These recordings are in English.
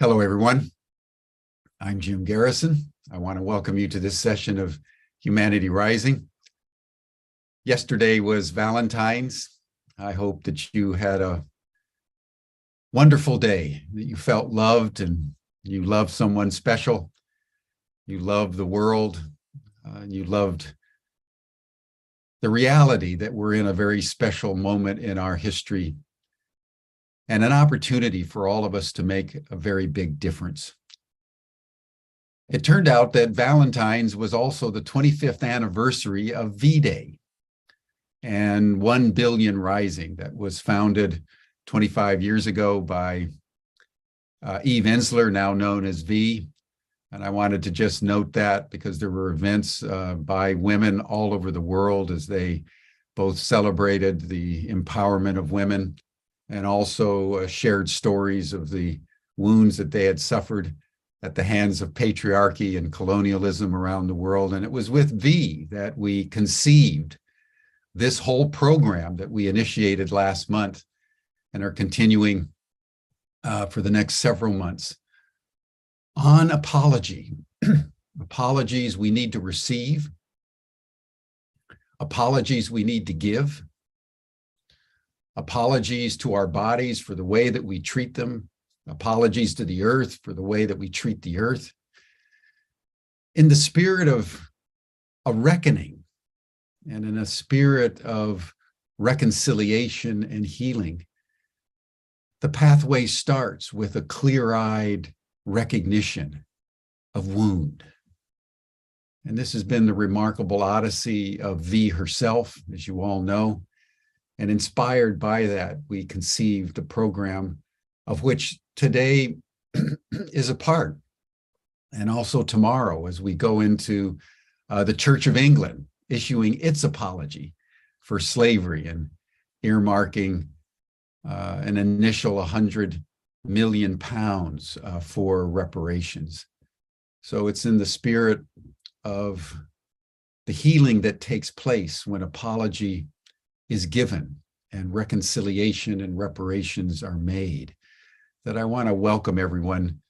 Hello, everyone. I'm Jim Garrison. I want to welcome you to this session of Humanity Rising. Yesterday was Valentine's. I hope that you had a wonderful day, that you felt loved and you loved someone special. You loved the world. You loved the reality that we're in a very special moment in our history and an opportunity for all of us to make a very big difference. It turned out that Valentine's was also the 25th anniversary of V-Day and 1 Billion Rising that was founded 25 years ago by Eve Ensler, now known as V. And I wanted to just note that because there were events by women all over the world as they both celebrated the empowerment of women and also shared stories of the wounds that they had suffered at the hands of patriarchy and colonialism around the world. And it was with V that we conceived this whole program that we initiated last month and are continuing for the next several months on apology. Apologies we need to receive. Apologies we need to give. Apologies to our bodies for the way that we treat them. Apologies to the earth for the way that we treat the earth. In the spirit of a reckoning and in a spirit of reconciliation and healing, the pathway starts with a clear-eyed recognition of wound. And this has been the remarkable odyssey of V herself, as you all know. And inspired by that, we conceived a program of which today is a part. And also tomorrow, as we go into the Church of England, issuing its apology for slavery and earmarking an initial £100 million for reparations. So it's in the spirit of the healing that takes place when apology is given and reconciliation and reparations are made, that I want to welcome everyone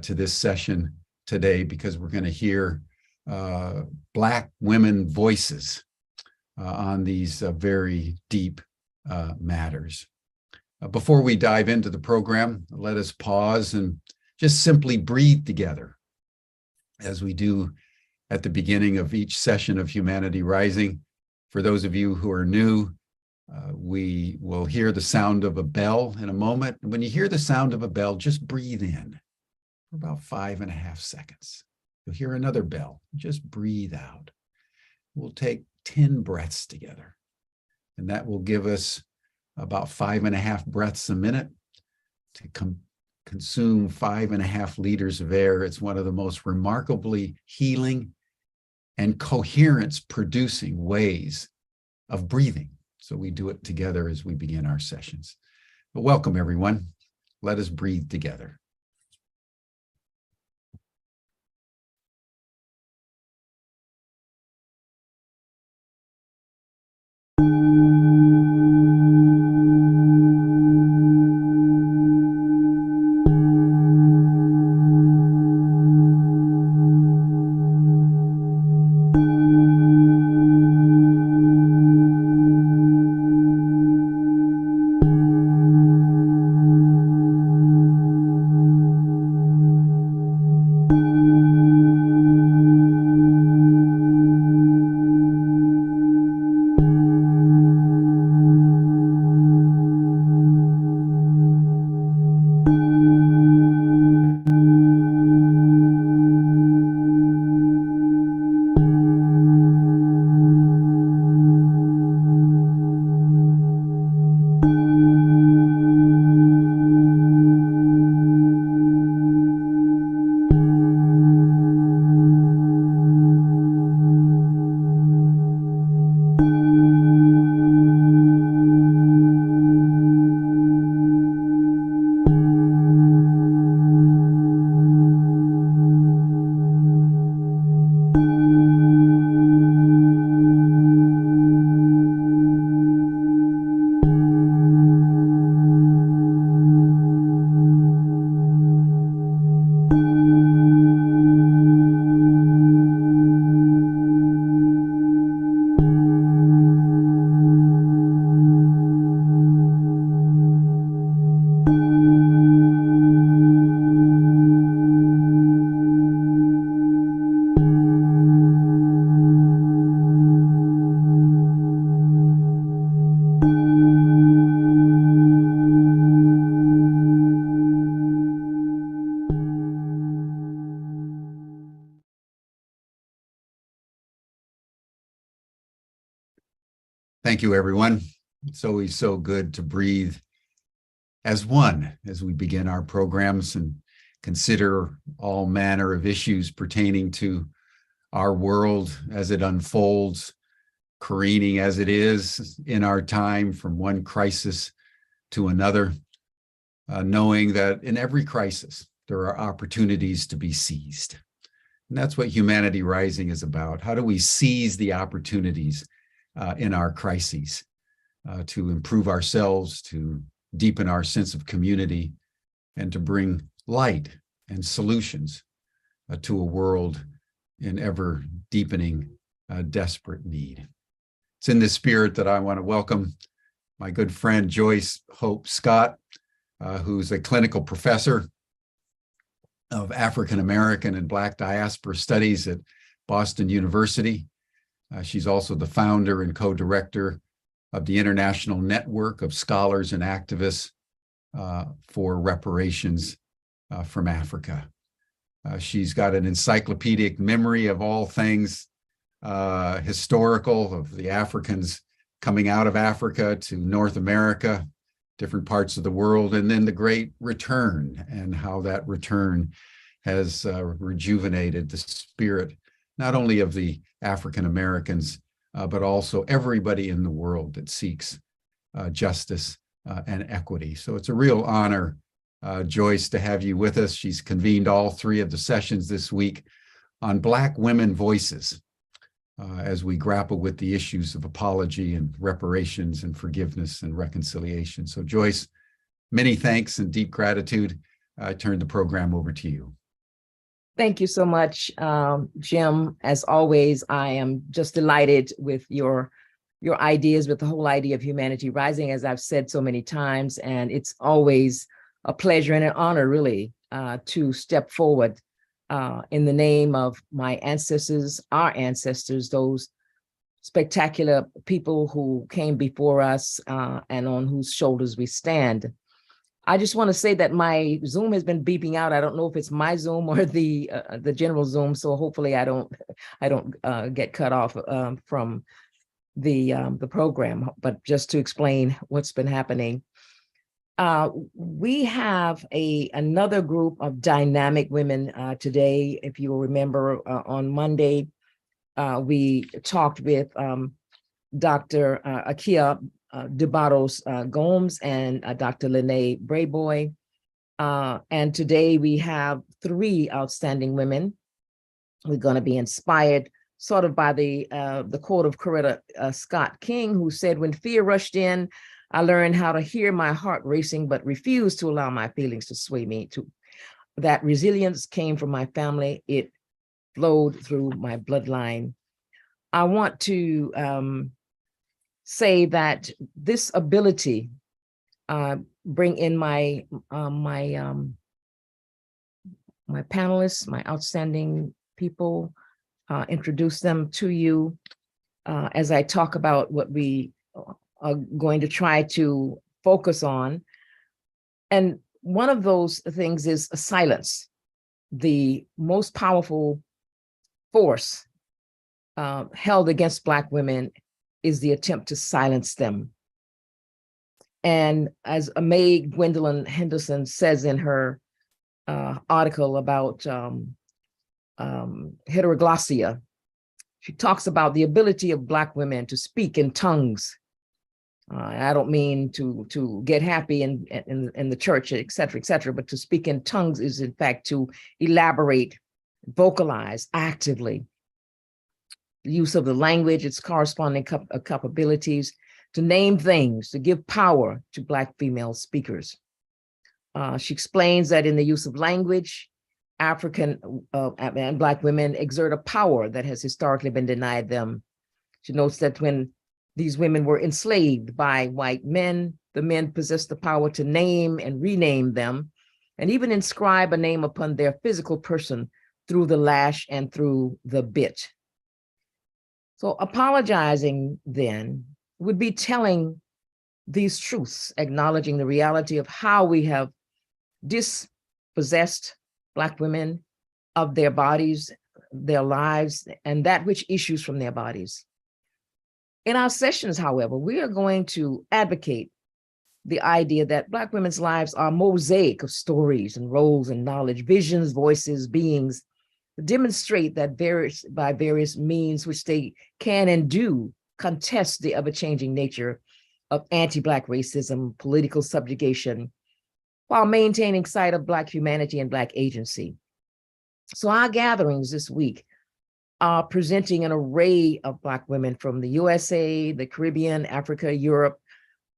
to this session today, because we're going to hear Black women voices on these very deep matters. Before we dive into the program, let us pause and just simply breathe together, as we do at the beginning of each session of Humanity Rising. For those of you who are new, we will hear the sound of a bell in a moment. When you hear the sound of a bell, just breathe in for about 5.5 seconds. You'll hear another bell. Just breathe out. We'll take 10 breaths together, and that will give us about 5.5 breaths a minute to consume 5.5 liters of air. It's one of the most remarkably healing and coherence-producing ways of breathing. So we do it together as we begin our sessions. But welcome, everyone. Let us breathe together. Thank you, everyone. It's always so good to breathe as one as we begin our programs and consider all manner of issues pertaining to our world as it unfolds, careening as it is in our time from one crisis to another, knowing that in every crisis, there are opportunities to be seized. And that's what Humanity Rising is about. How do we seize the opportunities in our crises to improve ourselves, to deepen our sense of community, and to bring light and solutions to a world in ever deepening, desperate need. It's in this spirit that I want to welcome my good friend Joyce Hope Scott, who's a clinical professor of African American and Black diaspora studies at Boston University. She's also the founder and co-director of the International Network of Scholars and Activists for Reparations from Africa. She's got an encyclopedic memory of all things historical, of the Africans coming out of Africa to North America, different parts of the world, and then the Great Return and how that return has rejuvenated the spirit, not only of the African Americans, but also everybody in the world that seeks justice and equity. So it's a real honor, Joyce, to have you with us. She's convened all three of the sessions this week on Black women voices as we grapple with the issues of apology and reparations and forgiveness and reconciliation. So Joyce, many thanks and deep gratitude. I turn the program over to you. Thank you so much, Jim. As always, I am just delighted with your ideas, with the whole idea of Humanity Rising, as I've said so many times, and it's always a pleasure and an honor, really, to step forward in the name of my ancestors, our ancestors, those spectacular people who came before us and on whose shoulders we stand. I just want to say that my Zoom has been beeping out. I don't know if it's my Zoom or the general Zoom, so hopefully I don't get cut off from the program. But just to explain what's been happening, we have another group of dynamic women today. If you will remember, on Monday we talked with Dr. Akia Dubaros Gomes and Dr. Lene Brayboy. And today we have three outstanding women. We're going to be inspired sort of by the quote of Coretta Scott King, who said, "When fear rushed in, I learned how to hear my heart racing, but refused to allow my feelings to sway me. That resilience came from my family. It flowed through my bloodline." I want to say that this ability, bring in my panelists, my outstanding people, introduce them to you as I talk about what we are going to try to focus on. And one of those things is silence. The most powerful force held against Black women is the attempt to silence them. And as Mae Gwendolyn Henderson says in her article about heteroglossia, she talks about the ability of Black women to speak in tongues. I don't mean to get happy in the church, et cetera, but to speak in tongues is in fact to elaborate, vocalize actively. The use of the language, its corresponding capabilities, to name things, to give power to Black female speakers. She explains that in the use of language, African and Black women exert a power that has historically been denied them. She notes that when these women were enslaved by white men, the men possessed the power to name and rename them, and even inscribe a name upon their physical person through the lash and through the bit. So apologizing then would be telling these truths, acknowledging the reality of how we have dispossessed Black women of their bodies, their lives, and that which issues from their bodies. In our sessions, however, we are going to advocate the idea that Black women's lives are a mosaic of stories and roles and knowledge, visions, voices, beings, demonstrate that by various means which they can and do contest the ever-changing nature of anti-Black racism, political subjugation, while maintaining sight of Black humanity and Black agency. So our gatherings this week are presenting an array of Black women from the USA, the Caribbean, Africa, Europe,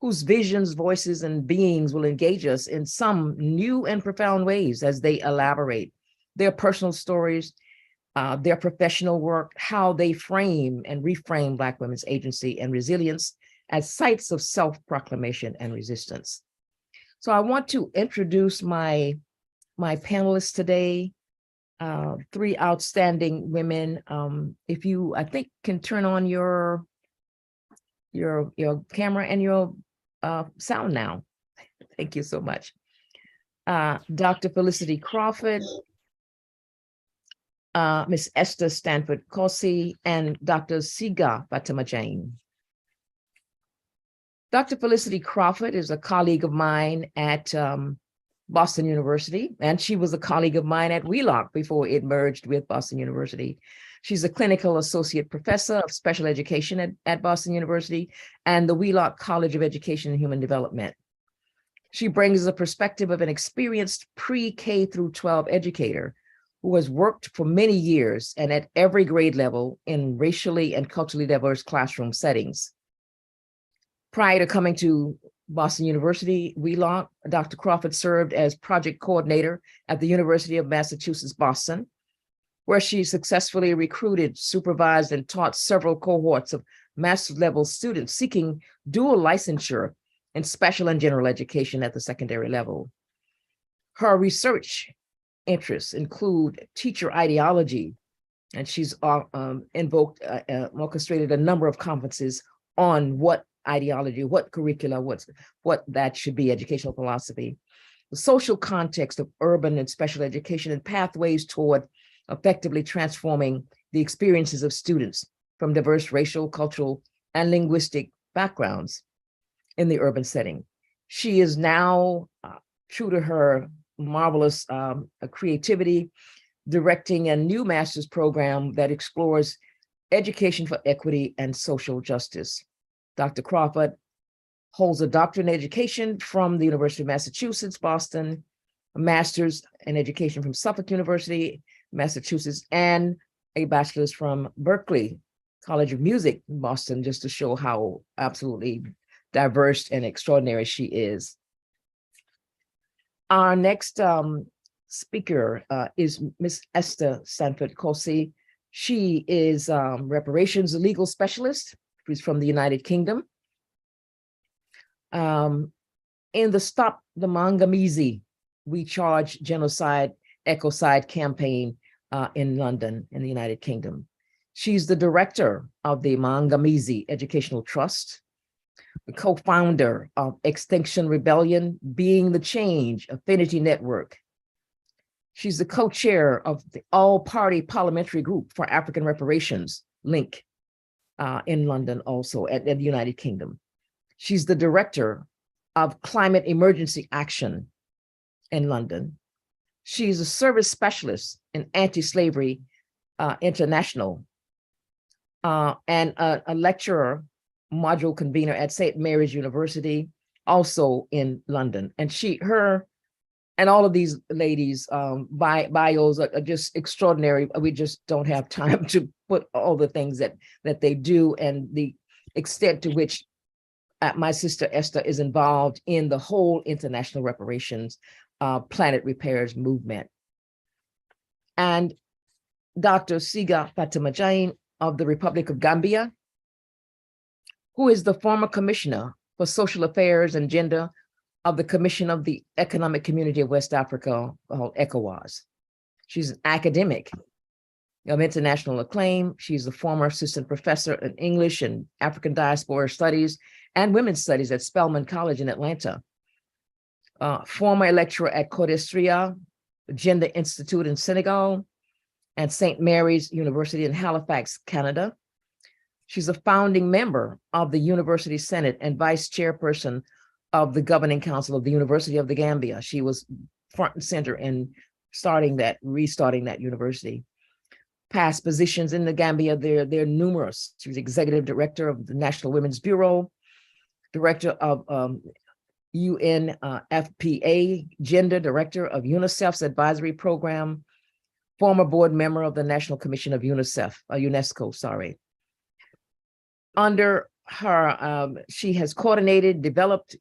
whose visions, voices, and beings will engage us in some new and profound ways as they elaborate their personal stories, their professional work, how they frame and reframe Black women's agency and resilience as sites of self-proclamation and resistance. So I want to introduce my panelists today, three outstanding women. If you, I think, can turn on your camera and your sound now. Thank you so much. Dr. Felicity Crawford, Miss Esther Stanford Kosi, and Dr. Siga Fatima Jain. Dr. Felicity Crawford is a colleague of mine at Boston University, and she was a colleague of mine at Wheelock before it merged with Boston University. She's a clinical associate professor of special education at Boston University and the Wheelock College of Education and Human Development. She brings the perspective of an experienced pre-K through 12 educator who has worked for many years and at every grade level in racially and culturally diverse classroom settings. Prior to coming to Boston University, Wheelock, Dr. Crawford served as project coordinator at the University of Massachusetts, Boston, where she successfully recruited, supervised, and taught several cohorts of master's level students seeking dual licensure in special and general education at the secondary level. Her research interests include teacher ideology, and she's orchestrated a number of conferences on what ideology, what curricula, what that should be, educational philosophy, the social context of urban and special education, and pathways toward effectively transforming the experiences of students from diverse racial, cultural, and linguistic backgrounds in the urban setting. She is now, true to her marvelous creativity, directing a new master's program that explores education for equity and social justice. Dr. Crawford holds a doctorate in education from the University of Massachusetts, Boston, a master's in education from Suffolk University, Massachusetts, and a bachelor's from Berklee College of Music in Boston, just to show how absolutely diverse and extraordinary she is. Our next speaker is Miss Esther Stanford Kosi. She is reparations legal specialist. She's from the United Kingdom. In the Stop the Mangamizi, We Charge Genocide, Ecocide campaign in London, in the United Kingdom. She's the director of the Mangamizi Educational Trust, the co-founder of Extinction Rebellion, Being the Change Affinity Network. She's the co-chair of the All-Party Parliamentary Group for African Reparations, LINC, in London, also at the United Kingdom. She's the director of Climate Emergency Action in London. She's a service specialist in Anti-Slavery International and a lecturer, module convener at St. Mary's University, also in London. And her and all of these ladies' bios are just extraordinary. We just don't have time to put all the things that they do and the extent to which my sister Esther is involved in the whole international reparations, planet repairs movement. And Dr. Siga Fatima Jain of the Republic of Gambia, who is the former commissioner for social affairs and gender of the Commission of the Economic Community of West Africa, called ECOWAS. She's an academic of international acclaim. She's a former assistant professor in English and African diaspora studies and women's studies at Spelman College in Atlanta. Former lecturer at Codestria, Gender Institute in Senegal, and St. Mary's University in Halifax, Canada. She's a founding member of the University Senate and vice chairperson of the Governing Council of the University of the Gambia. She was front and center in restarting that university. Past positions in the Gambia, they're numerous. She was executive director of the National Women's Bureau, director of UNFPA, gender director of UNICEF's advisory program, former board member of the National Commission of UNESCO, sorry. Under her, she has coordinated, developed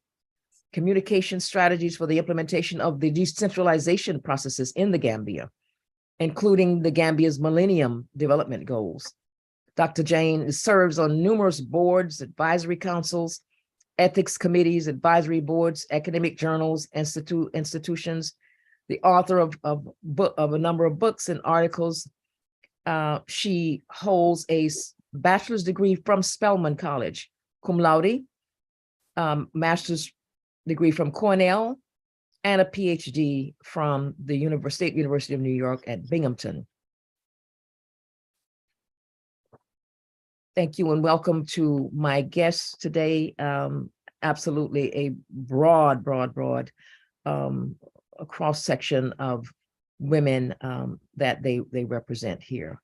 communication strategies for the implementation of the decentralization processes in the Gambia, including the Gambia's Millennium Development Goals. Dr. Jane serves on numerous boards, advisory councils, ethics committees, advisory boards, academic journals, institutions, the author of a number of books and articles. She holds a bachelor's degree from Spelman College, cum laude, master's degree from Cornell, and a PhD from the State University of New York at Binghamton. Thank you and welcome to my guests today. Absolutely a broad cross-section of women that they represent here.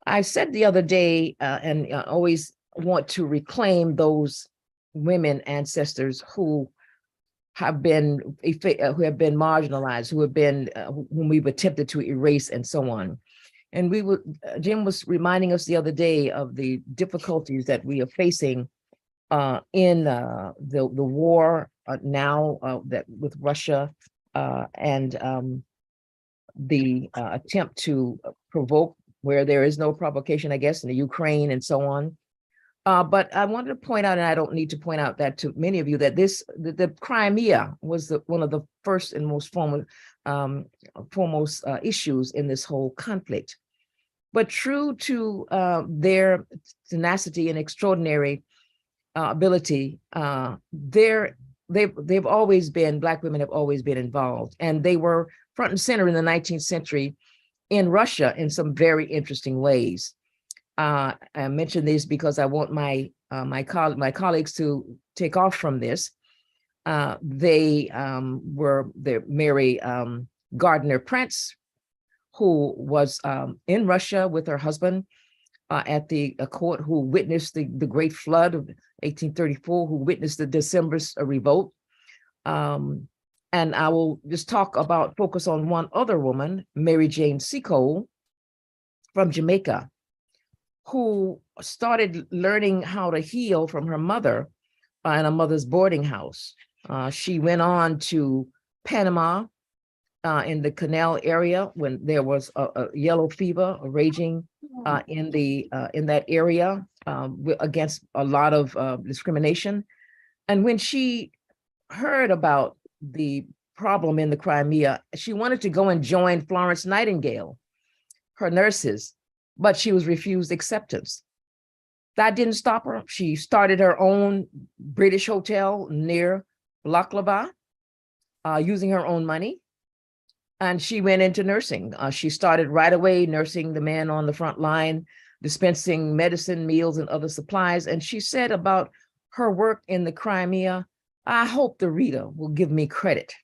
I said the other day, and I always want to reclaim those women ancestors who have been marginalized, whom we've attempted to erase, and so on. And Jim was reminding us the other day of the difficulties that we are facing in the war now that with Russia and the attempt to provoke where there is no provocation, I guess, in the Ukraine and so on. But I wanted to point out, and I don't need to point out that to many of you, that the Crimea was one of the first and most foremost issues in this whole conflict. But true to their tenacity and extraordinary ability, they've always been, Black women have always been involved, and they were front and center in the 19th century in Russia in some very interesting ways. I mention this because I want my colleagues to take off from this. They Mary Gardner Prince, who was in Russia with her husband at the court, who witnessed the Great Flood of 1834, who witnessed the Decembrist revolt. And I will just focus on one other woman, Mary Jane Seacole from Jamaica, who started learning how to heal from her mother in a mother's boarding house. She went on to Panama in the Canal area when there was a yellow fever raging in that area against a lot of discrimination. And when she heard about the problem in the Crimea, she wanted to go and join Florence Nightingale, her nurses, but she was refused acceptance. That didn't stop her. She started her own British hotel near Baklava using her own money. And she went into nursing. She started right away nursing the men on the front line, dispensing medicine, meals, and other supplies. And she said about her work in the Crimea, "I hope the reader will give me credit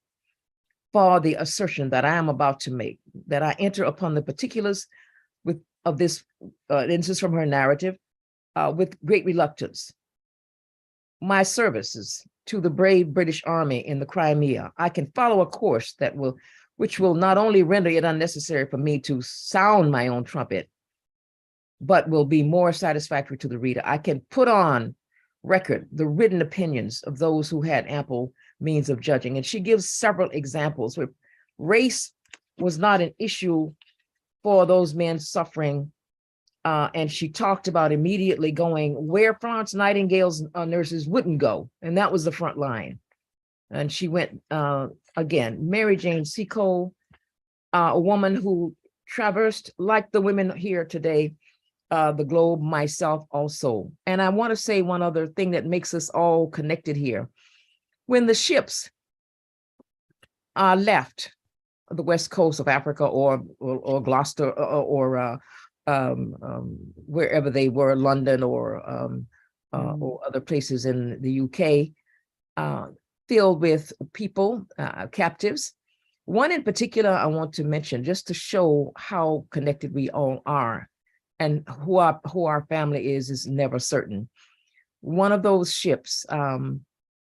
for the assertion that I am about to make, that I enter upon the particulars of this, this is from her narrative, with great reluctance. My services to the brave British Army in the Crimea, I can follow a course which will not only render it unnecessary for me to sound my own trumpet, but will be more satisfactory to the reader. I can put on record the written opinions of those who had ample means of judging." And she gives several examples where race was not an issue for those men suffering. And she talked about immediately going where Florence Nightingale's nurses wouldn't go, and that was the front line. And she went, again, Mary Jane Seacole, a woman who traversed, like the women here today, the globe, myself also. And I want to say one other thing that makes us all connected here. When the ships left the west coast of Africa or Gloucester or wherever they were, London or other places in the UK, filled with people, captives. One in particular I want to mention, just to show how connected we all are, and who our family is never certain. One of those ships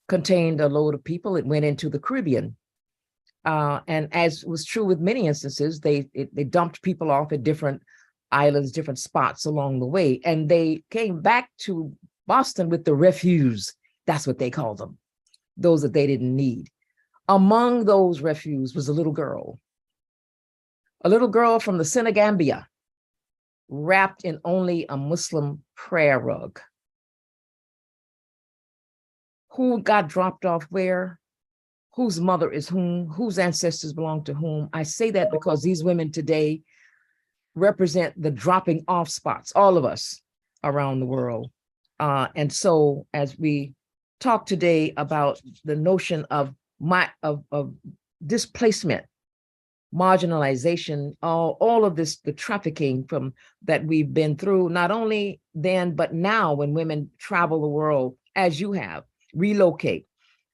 contained a load of people. It went into the Caribbean. And as was true with many instances, they dumped people off at different islands, different spots along the way. And they came back to Boston with the refuse. That's what they called them, those that they didn't need. Among those refuse was a little girl from the Senegambia, wrapped in only a Muslim prayer rug. Who got dropped off where? Whose mother is whom? Whose ancestors belong to whom? I say that because these women today represent the dropping off spots, all of us around the world. And so as we talk today about the notion of displacement, marginalization, all of this, the trafficking from that we've been through, not only then, but now when women travel the world, as you have, relocate,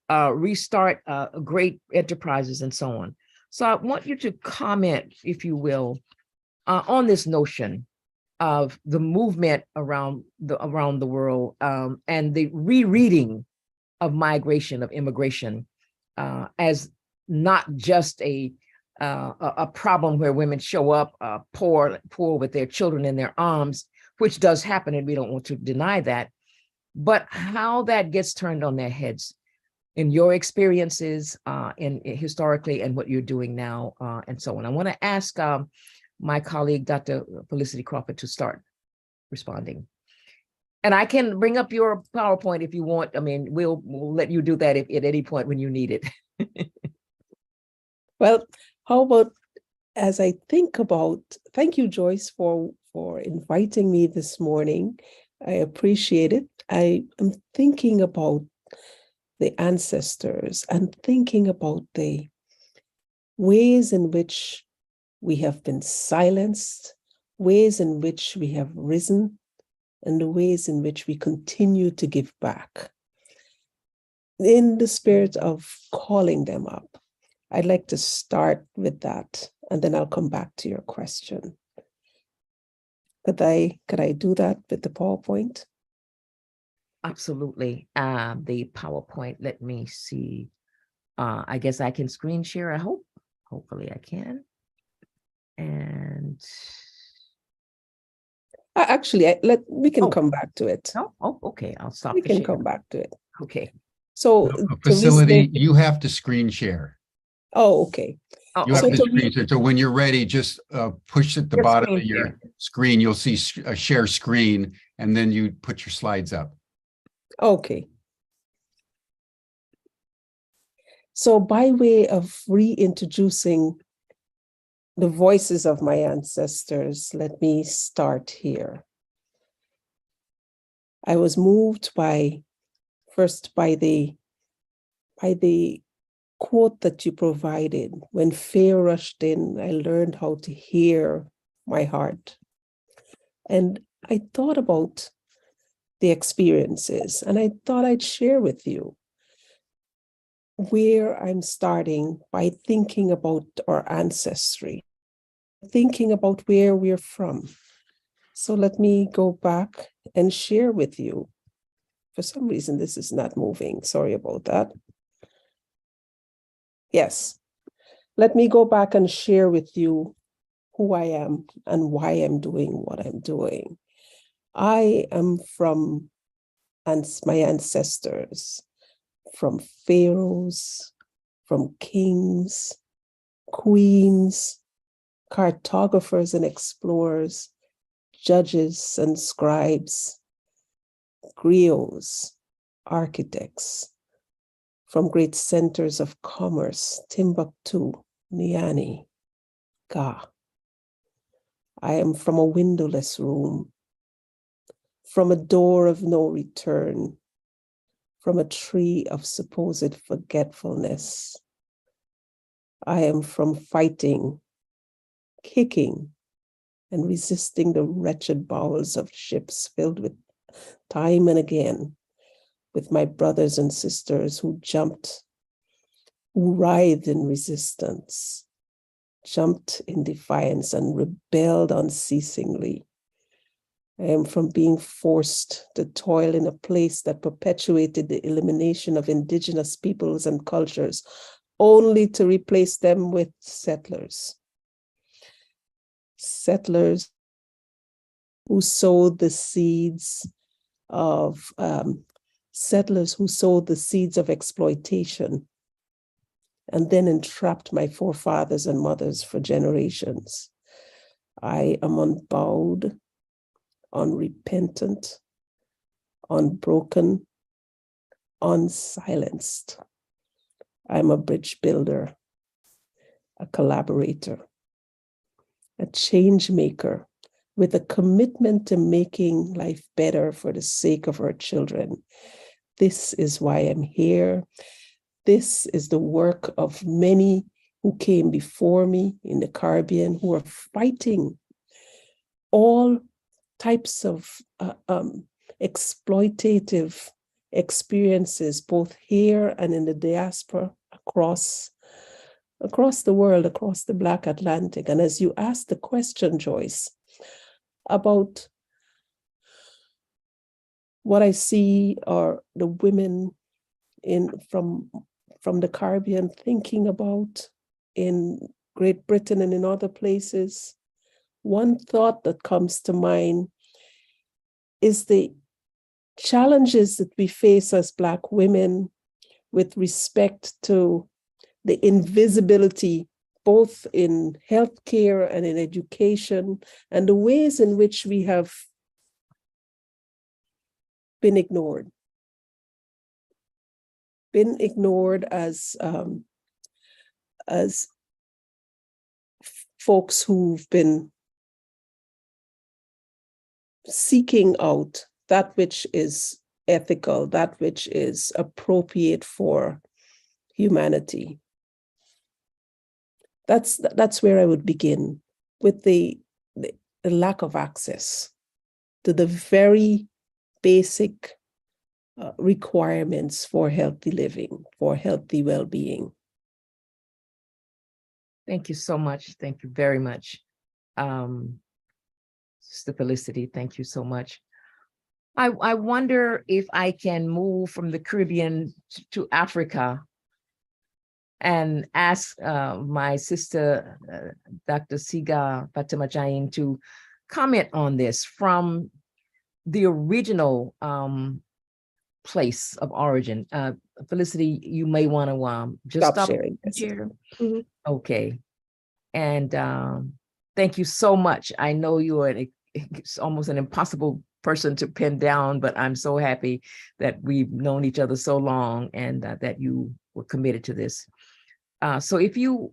restart great enterprises and so on. So I want you to comment, if you will, on this notion of the movement around the world, and the rereading of migration, of immigration, as not just a problem where women show up poor with their children in their arms, which does happen, and we don't want to deny that, but how that gets turned on their heads in your experiences, in historically, and what you're doing now, and so on. I want to ask my colleague, Dr. Felicity Crawford, to start responding. And I can bring up your PowerPoint if you want. I mean, we'll let you do that at any point when you need it. Well, how about, as I think about, thank you, Joyce, for inviting me this morning. I appreciate it. I am thinking about the ancestors and thinking about the ways in which we have been silenced, ways in which we have risen, and the ways in which we continue to give back. In the spirit of calling them up, I'd like to start with that, and then I'll come back to your question. Could I do that with the PowerPoint? Absolutely. The PowerPoint, let me see. I guess I can screen share, I hope. Hopefully I can. And actually, we can come back to it. Oh, okay. I'll stop. We can come back to it. Okay. So Facility, you have to screen share. Oh, okay. You have to screen share. So when you're ready, just push at the bottom of your screen. You'll see a share screen, and then you put your slides up. Okay. So by way of reintroducing the voices of my ancestors, let me start here. I was moved first by the quote that you provided. When fear rushed in, I learned how to hear my heart. And I thought about the experiences, and I thought I'd share with you where I'm starting by thinking about our ancestry, thinking about where we're from. So let me go back and share with you. For some reason, this is not moving. Sorry about that. Yes. Let me go back and share with you who I am and why I'm doing what I'm doing. I am from my ancestors, from pharaohs, from kings, queens, cartographers and explorers, judges and scribes, griots, architects, from great centers of commerce, Timbuktu, Niani, Ga. I am from a windowless room, from a door of no return, from a tree of supposed forgetfulness. I am from fighting, kicking, and resisting the wretched bowels of ships filled with time and again with my brothers and sisters who jumped, who writhed in resistance, jumped in defiance and rebelled unceasingly. I am from being forced to toil in a place that perpetuated the elimination of indigenous peoples and cultures, only to replace them with settlers. Settlers who sowed the seeds of exploitation and then entrapped my forefathers and mothers for generations. I am unbowed, unrepentant, unbroken, unsilenced. I'm a bridge builder, a collaborator, a change maker with a commitment to making life better for the sake of our children. This is why I'm here. This is the work of many who came before me in the Caribbean, who are fighting all types of exploitative experiences, both here and in the diaspora, across the world, across the Black Atlantic. And as you asked the question, Joyce, about what I see are the women from the Caribbean thinking about in Great Britain and in other places, one thought that comes to mind is the challenges that we face as Black women with respect to the invisibility, both in healthcare and in education, and the ways in which we have been ignored. Been ignored as folks who've been seeking out that which is ethical, that which is appropriate for humanity. That's where I would begin, with the lack of access to the very basic requirements for healthy living, for healthy well-being. Thank you so much. Thank you very much. Sister Felicity, thank you so much. I wonder if I can move from the Caribbean to Africa and ask my sister, Dr. Siga Fatima Jain, to comment on this from the original place of origin. Felicity, you may want to just stop sharing. Mm-hmm. Okay. And thank you so much. I know it's almost an impossible person to pin down, but I'm so happy that we've known each other so long and that you were committed to this. So if you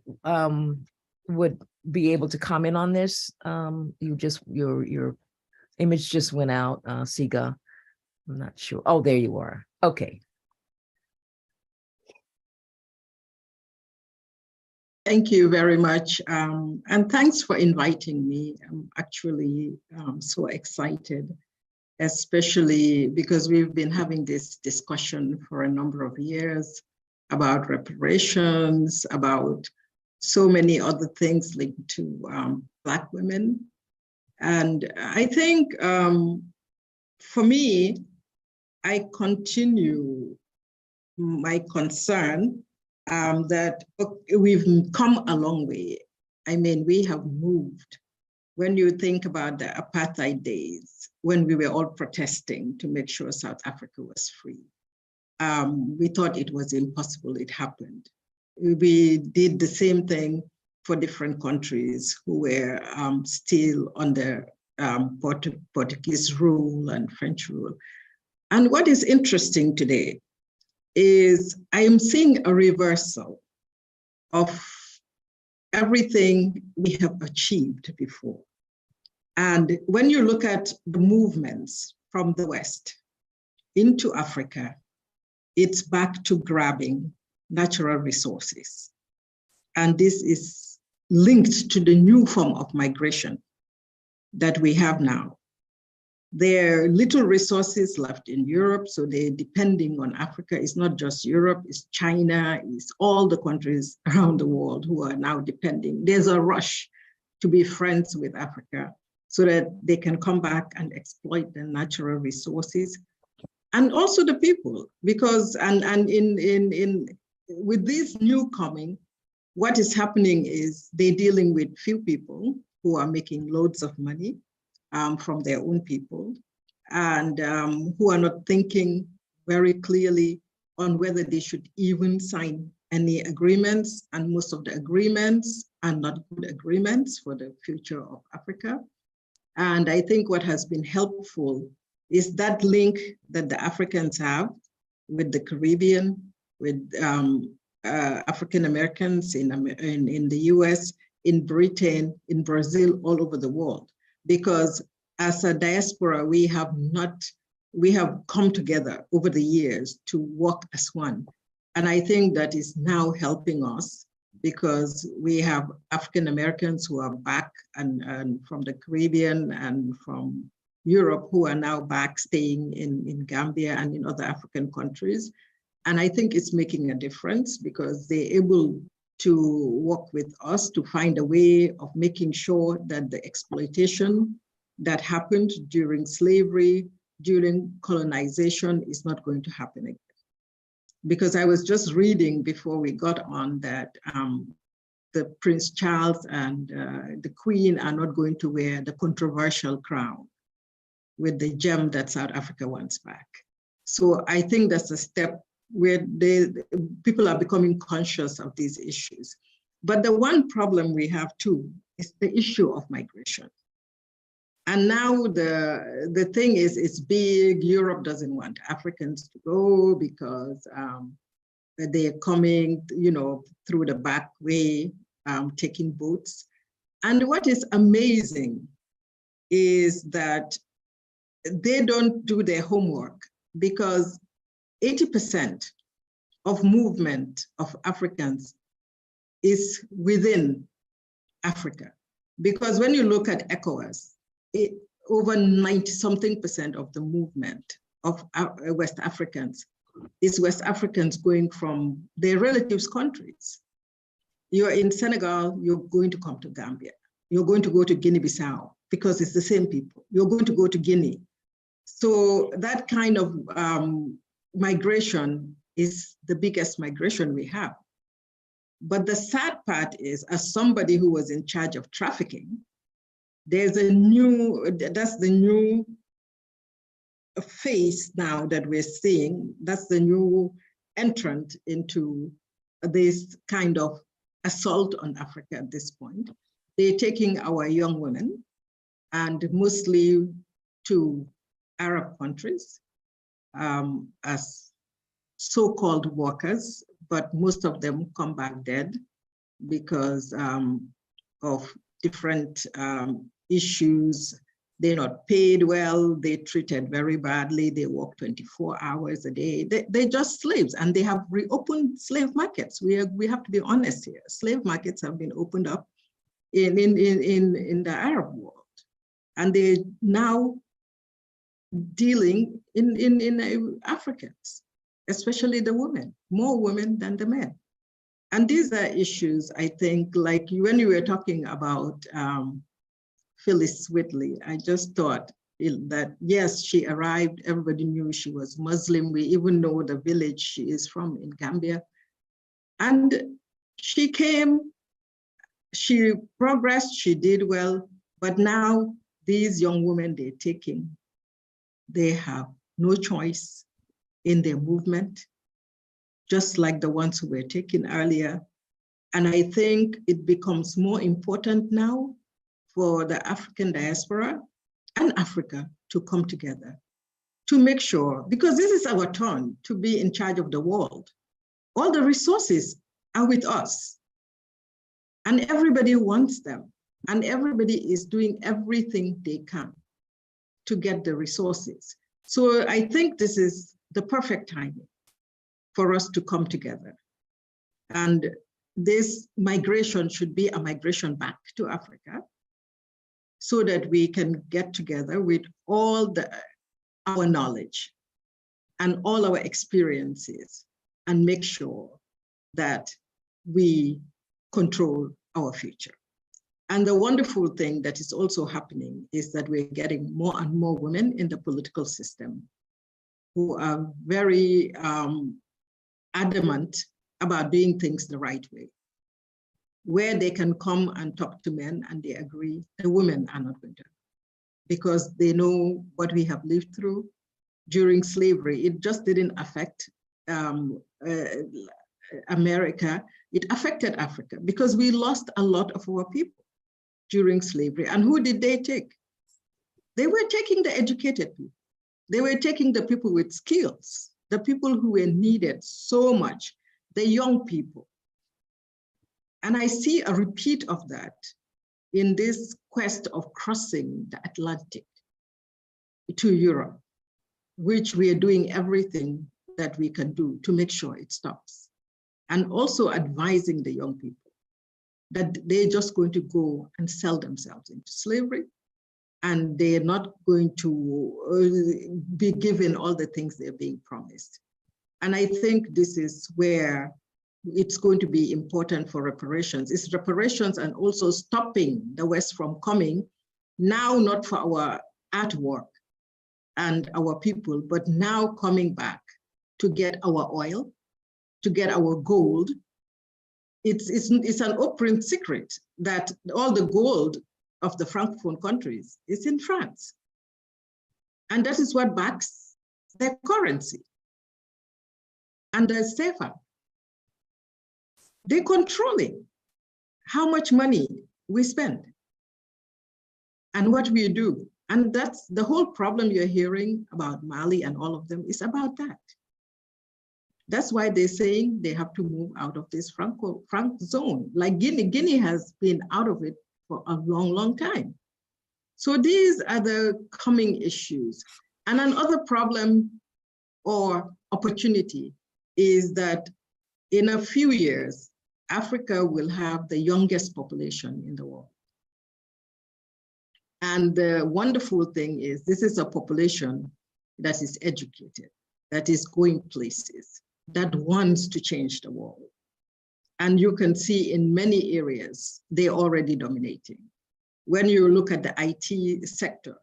would be able to comment on this, your image just went out, Siga. I'm not sure. Oh, there you are. Okay. Thank you very much. And thanks for inviting me. I'm actually so excited, especially because we've been having this discussion for a number of years about reparations, about so many other things linked to Black women. And I think for me, I continue my concern that we've come a long way. I mean, we have moved. When you think about the apartheid days, when we were all protesting to make sure South Africa was free, we thought it was impossible. It happened. We did the same thing for different countries who were still under Portuguese rule and French rule. And what is interesting today is I am seeing a reversal of everything we have achieved before. And when you look at the movements from the West into Africa, it's back to grabbing natural resources. And this is linked to the new form of migration that we have now. There are little resources left in Europe, so they're depending on Africa. It's not just Europe, it's China, it's all the countries around the world who are now depending. There's a rush to be friends with Africa so that they can come back and exploit the natural resources and also the people, because with this new coming, what is happening is they're dealing with few people who are making loads of money from their own people, and who are not thinking very clearly on whether they should even sign any agreements, and most of the agreements are not good agreements for the future of Africa. And I think what has been helpful is that link that the Africans have with the Caribbean, with African Americans in the US, in Britain, in Brazil, all over the world. Because as a diaspora, we have come together over the years to work as one. And I think that is now helping us, because we have African Americans who are back and from the Caribbean and from Europe who are now back staying in Gambia and in other African countries. And I think it's making a difference, because they're able to work with us to find a way of making sure that the exploitation that happened during slavery, during colonization, is not going to happen again. Because I was just reading before we got on that the Prince Charles and the Queen are not going to wear the controversial crown with the gem that South Africa wants back. So I think that's a step where people are becoming conscious of these issues. But the one problem we have too is the issue of migration. And now the thing is, it's big. Europe doesn't want Africans to go because they're coming, through the back way, taking boats. And what is amazing is that they don't do their homework, because 80% of movement of Africans is within Africa. Because when you look at ECOWAS, over 90-something% of the movement of West Africans is West Africans going from their relatives' countries. You're in Senegal, you're going to come to Gambia. You're going to go to Guinea-Bissau, because it's the same people. You're going to go to Guinea. So that kind of migration is the biggest migration we have. But the sad part is, as somebody who was in charge of trafficking, that's the new face now that we're seeing. That's the new entrant into this kind of assault on Africa at this point. They're taking our young women, and mostly to Arab countries, as so-called workers, but most of them come back dead because of different issues. They're not paid well, they're treated very badly, they work 24 hours a day. They're just slaves, and they have reopened slave markets. We have to be honest here. Slave markets have been opened up in the Arab world, and they're now dealing in Africans, especially the women, more women than the men. And these are issues, I think, like when you were talking about Phyllis Whitley, I just thought that, yes, she arrived, everybody knew she was Muslim. We even know the village she is from in Gambia. And she came, she progressed, she did well, but now these young women they're taking, they have no choice in their movement, just like the ones who were taken earlier. And I think it becomes more important now for the African diaspora and Africa to come together to make sure, because this is our turn to be in charge of the world. All the resources are with us, and everybody wants them, and everybody is doing everything they can to get the resources. So I think this is the perfect timing for us to come together. And this migration should be a migration back to Africa. so that we can get together with all our knowledge and all our experiences and make sure that we control our future. And the wonderful thing that is also happening is that we're getting more and more women in the political system who are very adamant about doing things the right way, where they can come and talk to men and they agree, the women are not going to, because they know what we have lived through during slavery. It just didn't affect America, it affected Africa because we lost a lot of our people during slavery. And who did they take? They were taking the educated people. They were taking the people with skills, the people who were needed so much, the young people. And I see a repeat of that in this quest of crossing the Atlantic to Europe, which we are doing everything that we can do to make sure it stops. And also advising the young people that they're just going to go and sell themselves into slavery, and they're not going to be given all the things they're being promised. And I think this is where it's going to be important for reparations. It's reparations and also stopping the West from coming, now not for our artwork and our people, but now coming back to get our oil, to get our gold. It's an open secret that all the gold of the Francophone countries is in France. And that is what backs their currency. And the CFA, they're controlling how much money we spend and what we do. And that's the whole problem you're hearing about Mali and all of them is about that. That's why they're saying they have to move out of this franc zone. Like Guinea has been out of it for a long, long time. So these are the coming issues. And another problem or opportunity is that in a few years, Africa will have the youngest population in the world. And the wonderful thing is this is a population that is educated, that is going places, that wants to change the world. And you can see in many areas, they're already dominating. When you look at the IT sector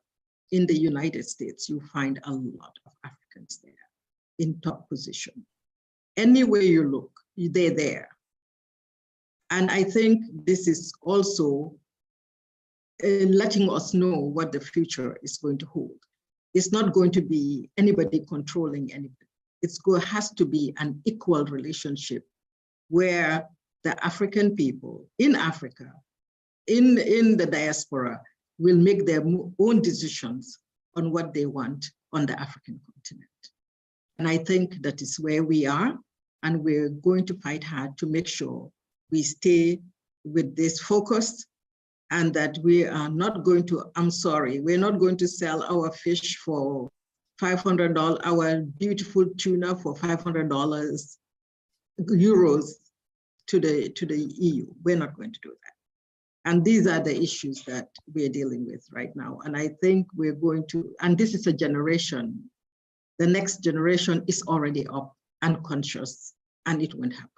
in the United States, you find a lot of Africans there in top position. Anywhere you look, they're there. And I think this is also letting us know what the future is going to hold. It's not going to be anybody controlling anybody. It has to be an equal relationship where the African people in Africa, in the diaspora, will make their own decisions on what they want on the African continent. And I think that is where we are, and we're going to fight hard to make sure we stay with this focus and that we are not going to, I'm sorry, we're not going to sell our fish for $500, our beautiful tuna for $500 euros to the EU. We're not going to do that. And these are the issues that we're dealing with right now. And I think we're going to, and this is a generation, the next generation is already up and conscious, and it won't happen.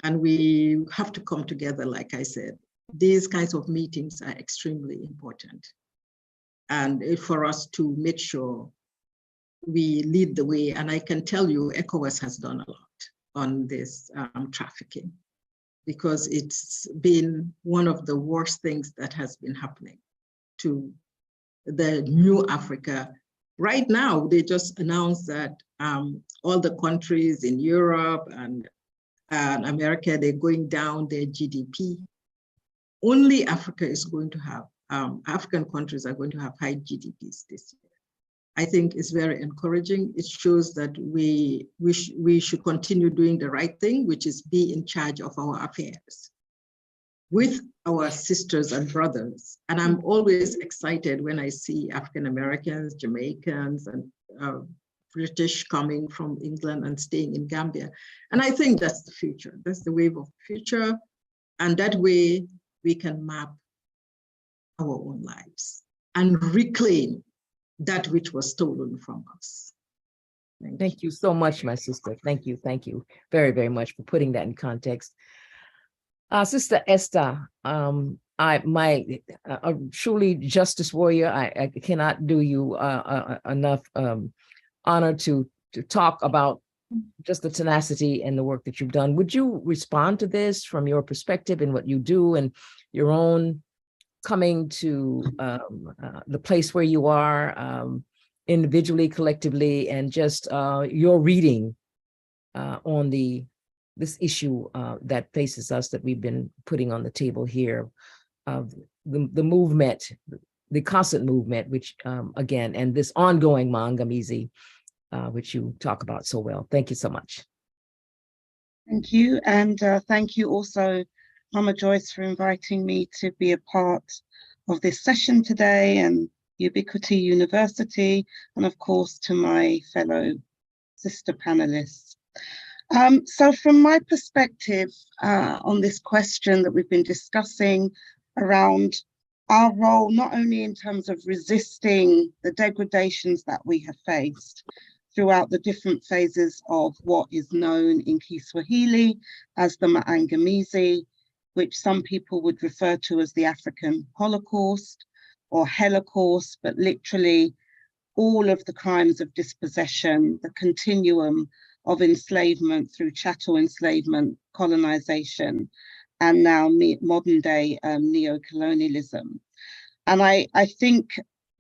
And we have to come together, like I said. These kinds of meetings are extremely important. And for us to make sure we lead the way, and I can tell you ECOWAS has done a lot on this trafficking, because it's been one of the worst things that has been happening to the new Africa. Right now, they just announced that all the countries in Europe and America, they're going down their GDP. Only Africa is going to have, African countries are going to have high GDPs this year. I think it's very encouraging. It shows that we should continue doing the right thing, which is be in charge of our affairs with our sisters and brothers. And I'm always excited when I see African Americans, Jamaicans, and British coming from England and staying in Gambia. And I think that's the future. That's the wave of the future. And that way we can map our own lives and reclaim that which was stolen from us. Thank you so much, my sister. Thank you very, very much for putting that in context. Sister Esther, a truly justice warrior. I cannot do you enough honor to talk about just the tenacity and the work that you've done. Would you respond to this from your perspective and what you do and your own coming to the place where you are individually, collectively, and just your reading on this issue that faces us, that we've been putting on the table here, of the movement, the constant movement, which again, and this ongoing maangamizi, which you talk about so well. Thank you so much. Thank you. And thank you also, Mama Joyce, for inviting me to be a part of this session today, and Ubiquity University, and of course to my fellow sister panelists. So from my perspective on this question that we've been discussing around our role, not only in terms of resisting the degradations that we have faced throughout the different phases of what is known in Kiswahili as the Maangamizi, which some people would refer to as the African Holocaust or Holocaust, but literally all of the crimes of dispossession, the continuum of enslavement through chattel enslavement, colonization, and now modern day neo-colonialism. And I think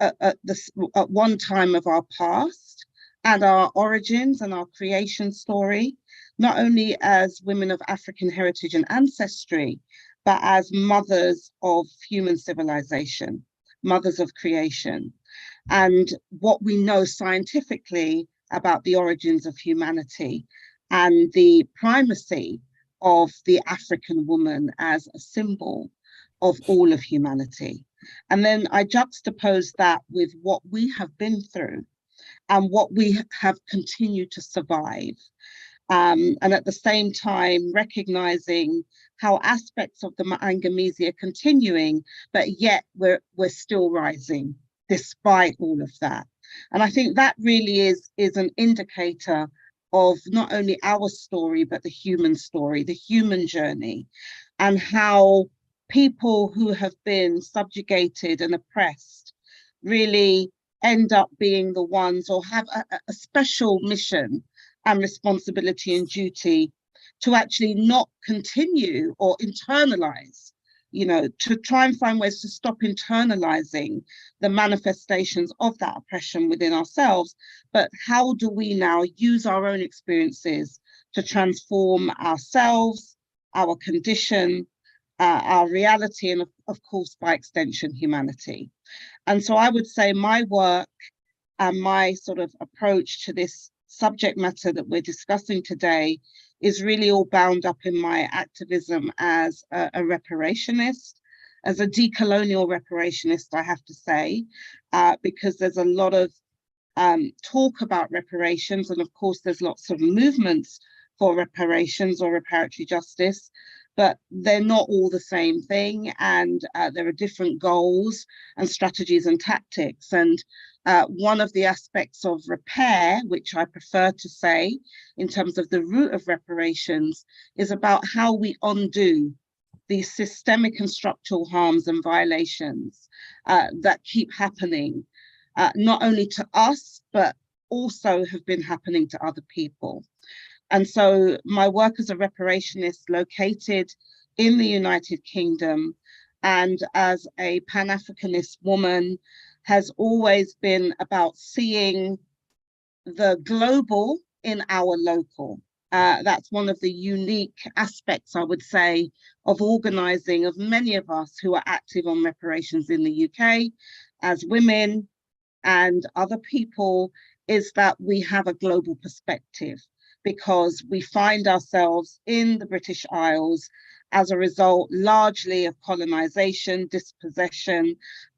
at one time of our past and our origins and our creation story, not only as women of African heritage and ancestry, but as mothers of human civilization, mothers of creation, and what we know scientifically about the origins of humanity and the primacy of the African woman as a symbol of all of humanity. And then I juxtapose that with what we have been through and what we have continued to survive. And at the same time, recognizing how aspects of the Maangamizi are continuing, but yet we're still rising despite all of that. And I think that really is an indicator of not only our story, but the human story, the human journey, and how people who have been subjugated and oppressed really end up being the ones, or have a special mission and responsibility and duty to actually not continue or internalize, to try and find ways to stop internalizing the manifestations of that oppression within ourselves. But how do we now use our own experiences to transform ourselves, our condition, our reality, and of course, by extension, humanity? And so I would say my work and my sort of approach to this subject matter that we're discussing today is really all bound up in my activism as a reparationist, as a decolonial reparationist, I have to say, because there's a lot of talk about reparations, and of course there's lots of movements for reparations or reparatory justice, but they're not all the same thing, and there are different goals and strategies and tactics. And one of the aspects of repair, which I prefer to say in terms of the root of reparations, is about how we undo these systemic and structural harms and violations that keep happening, not only to us, but also have been happening to other people. And so my work as a reparationist located in the United Kingdom and as a Pan-Africanist woman has always been about seeing the global in our local. That's one of the unique aspects, I would say, of organizing of many of us who are active on reparations in the UK as women and other people, is that we have a global perspective, because we find ourselves in the British Isles as a result largely of colonization, dispossession,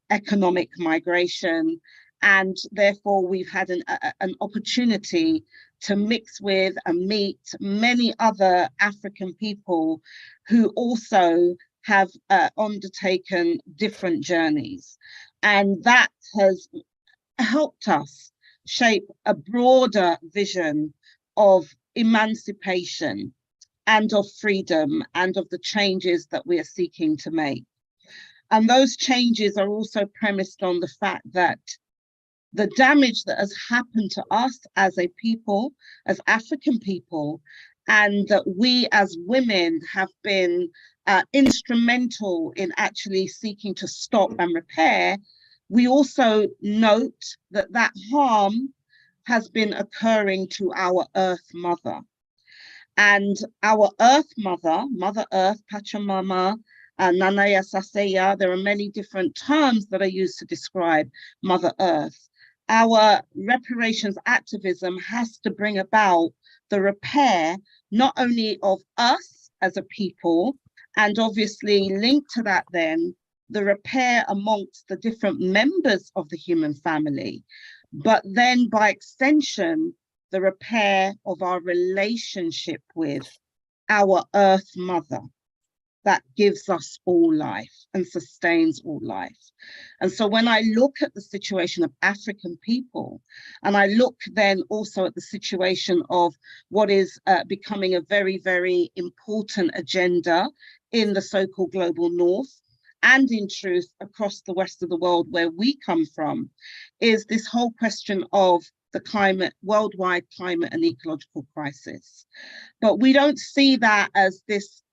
economic migration, and therefore we've had an opportunity to mix with and meet many other African people who also have undertaken different journeys. And that has helped us shape a broader vision of emancipation and of freedom and of the changes that we are seeking to make. And those changes are also premised on the fact that the damage that has happened to us as a people, as African people, and that we as women have been instrumental in actually seeking to stop and repair, we also note that that harm has been occurring to our Earth Mother. And our Earth Mother, Mother Earth, Pachamama, Nanaya Saseya, there are many different terms that are used to describe Mother Earth. Our reparations activism has to bring about the repair, not only of us as a people, and obviously linked to that then, the repair amongst the different members of the human family, but then by extension, the repair of our relationship with our Earth Mother that gives us all life and sustains all life. And so when I look at the situation of African people, and I look then also at the situation of what is becoming a very, very important agenda in the so-called global north, and in truth across the rest of the world where we come from, is this whole question of the climate, worldwide climate and ecological crisis. But we don't see that as this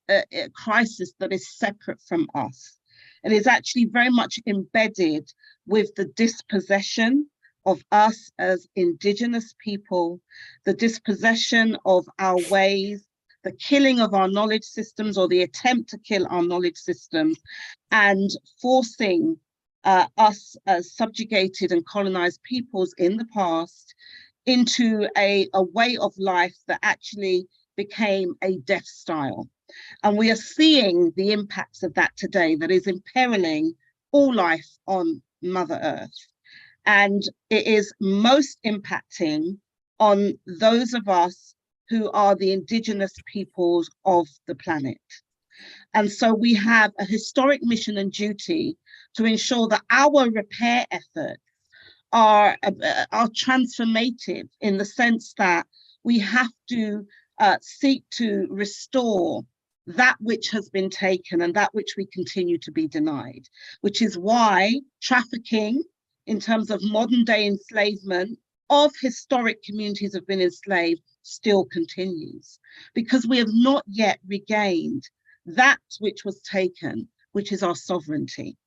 crisis that is separate from us. It is actually very much embedded with the dispossession of us as indigenous people, the dispossession of our ways, the killing of our knowledge systems or the attempt to kill our knowledge systems, and forcing us as subjugated and colonized peoples in the past into a way of life that actually became a death style. And we are seeing the impacts of that today, that is imperiling all life on Mother Earth. And it is most impacting on those of us who are the indigenous peoples of the planet. And so we have a historic mission and duty to ensure that our repair efforts are transformative, in the sense that we have to seek to restore that which has been taken and that which we continue to be denied, which is why trafficking in terms of modern day enslavement of historic communities have been enslaved still continues, because we have not yet regained that which was taken, which is our sovereignty.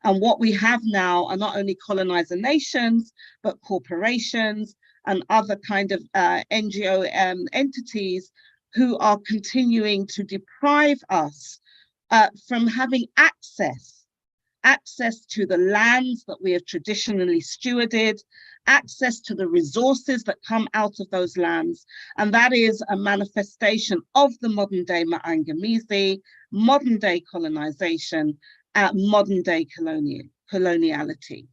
And what we have now are not only colonizer nations, but corporations and other kind of NGO entities who are continuing to deprive us from having access to the lands that we have traditionally stewarded, access to the resources that come out of those lands. And that is a manifestation of the modern day Maangamizi, modern day colonization, modern day coloniality.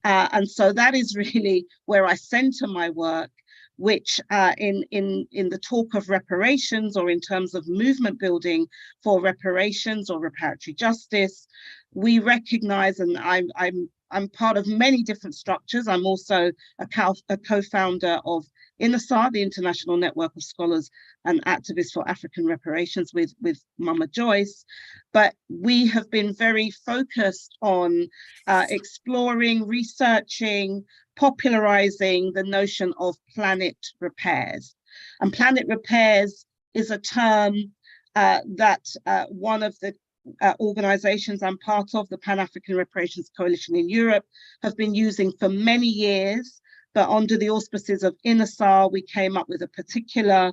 And so that is really where I center my work, which in the talk of reparations, or in terms of movement building for reparations or reparatory justice, we recognize, and I'm part of many different structures. I'm also a co-founder of INASAR, the International Network of Scholars and Activists for African Reparations, with Mama Joyce. But we have been very focused on exploring, researching, popularizing the notion of planet repairs. And planet repairs is a term that one of the organizations I'm part of, the Pan-African Reparations Coalition in Europe, have been using for many years. But under the auspices of INASAR, we came up with a particular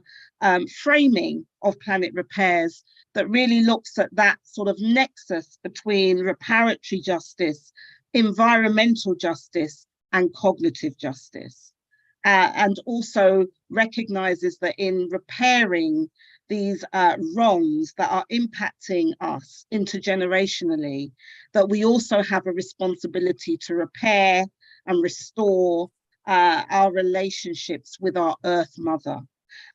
framing of planet repairs that really looks at that sort of nexus between reparatory justice, environmental justice, and cognitive justice. And also recognizes that in repairing these wrongs that are impacting us intergenerationally, that we also have a responsibility to repair and restore our relationships with our Earth Mother.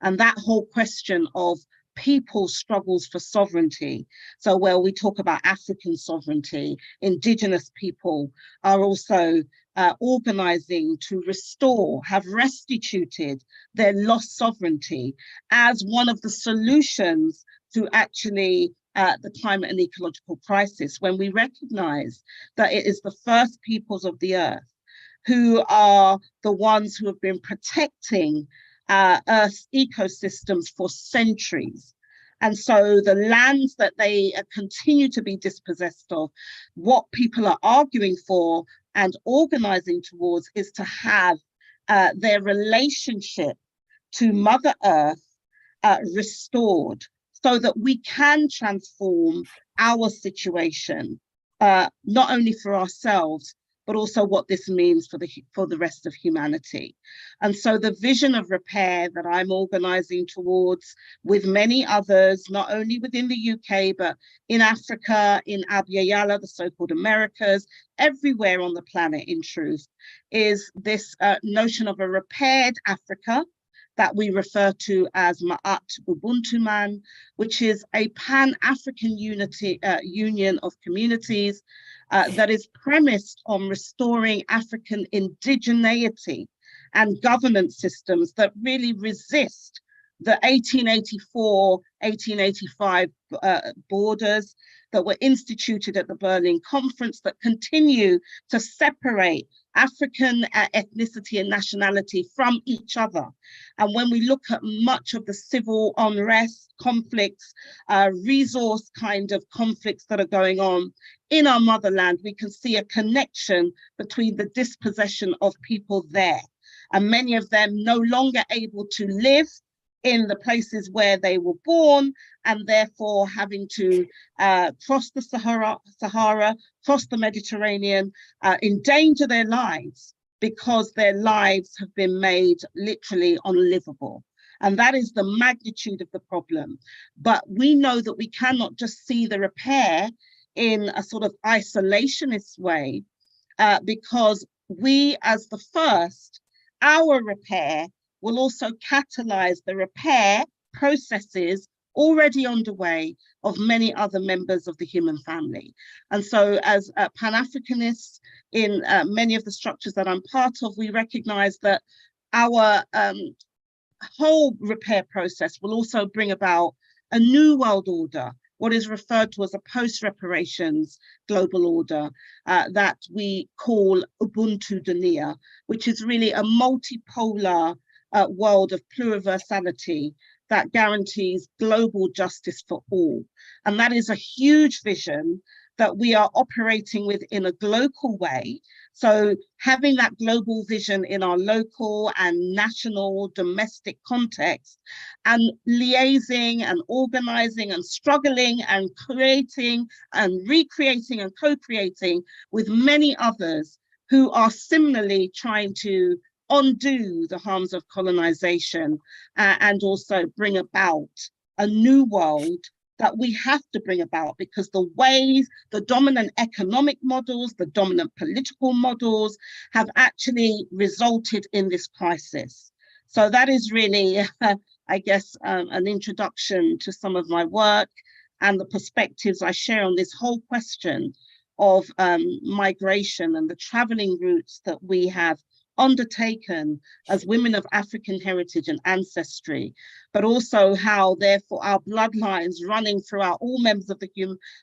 And that whole question of people's struggles for sovereignty. So where we talk about African sovereignty, indigenous people are also organizing to restore, have restituted their lost sovereignty as one of the solutions to actually the climate and ecological crisis, when we recognize that it is the first peoples of the earth who are the ones who have been protecting Earth's ecosystems for centuries. And so the lands that they continue to be dispossessed of, what people are arguing for and organizing towards is to have their relationship to Mother Earth restored, so that we can transform our situation, not only for ourselves, but also what this means for the rest of humanity. And so the vision of repair that I'm organizing towards with many others, not only within the UK, but in Africa, in Abya Yala, the so-called Americas, everywhere on the planet in truth, is this notion of a repaired Africa that we refer to as Ma'at Ubuntu Man, which is a Pan-African union of communities that is premised on restoring African indigeneity and governance systems that really resist the 1884, 1885 borders that were instituted at the Berlin Conference, that continue to separate African ethnicity and nationality from each other. And when we look at much of the civil unrest, conflicts, resource kind of conflicts that are going on in our motherland, we can see a connection between the dispossession of people there, and many of them no longer able to live in the places where they were born, and therefore having to cross the Sahara, cross the Mediterranean, endanger their lives because their lives have been made literally unlivable. And that is the magnitude of the problem. But we know that we cannot just see the repair in a sort of isolationist way, because we as the first, our repair will also catalyze the repair processes already underway of many other members of the human family. And so as Pan-Africanists in many of the structures that I'm part of, we recognize that our whole repair process will also bring about a new world order, what is referred to as a post-reparations global order that we call Ubuntu Dunia, which is really a multipolar world of pluriversality that guarantees global justice for all. And that is a huge vision that we are operating with in a global way. So having that global vision in our local and national domestic context, and liaising and organizing and struggling and creating and recreating and co-creating with many others who are similarly trying to undo the harms of colonization and also bring about a new world that we have to bring about, because the ways, the dominant economic models, the dominant political models have actually resulted in this crisis. So that is really, I guess, an introduction to some of my work and the perspectives I share on this whole question of migration and the traveling routes that we have undertaken as women of African heritage and ancestry, but also how therefore our bloodlines running throughout all members of the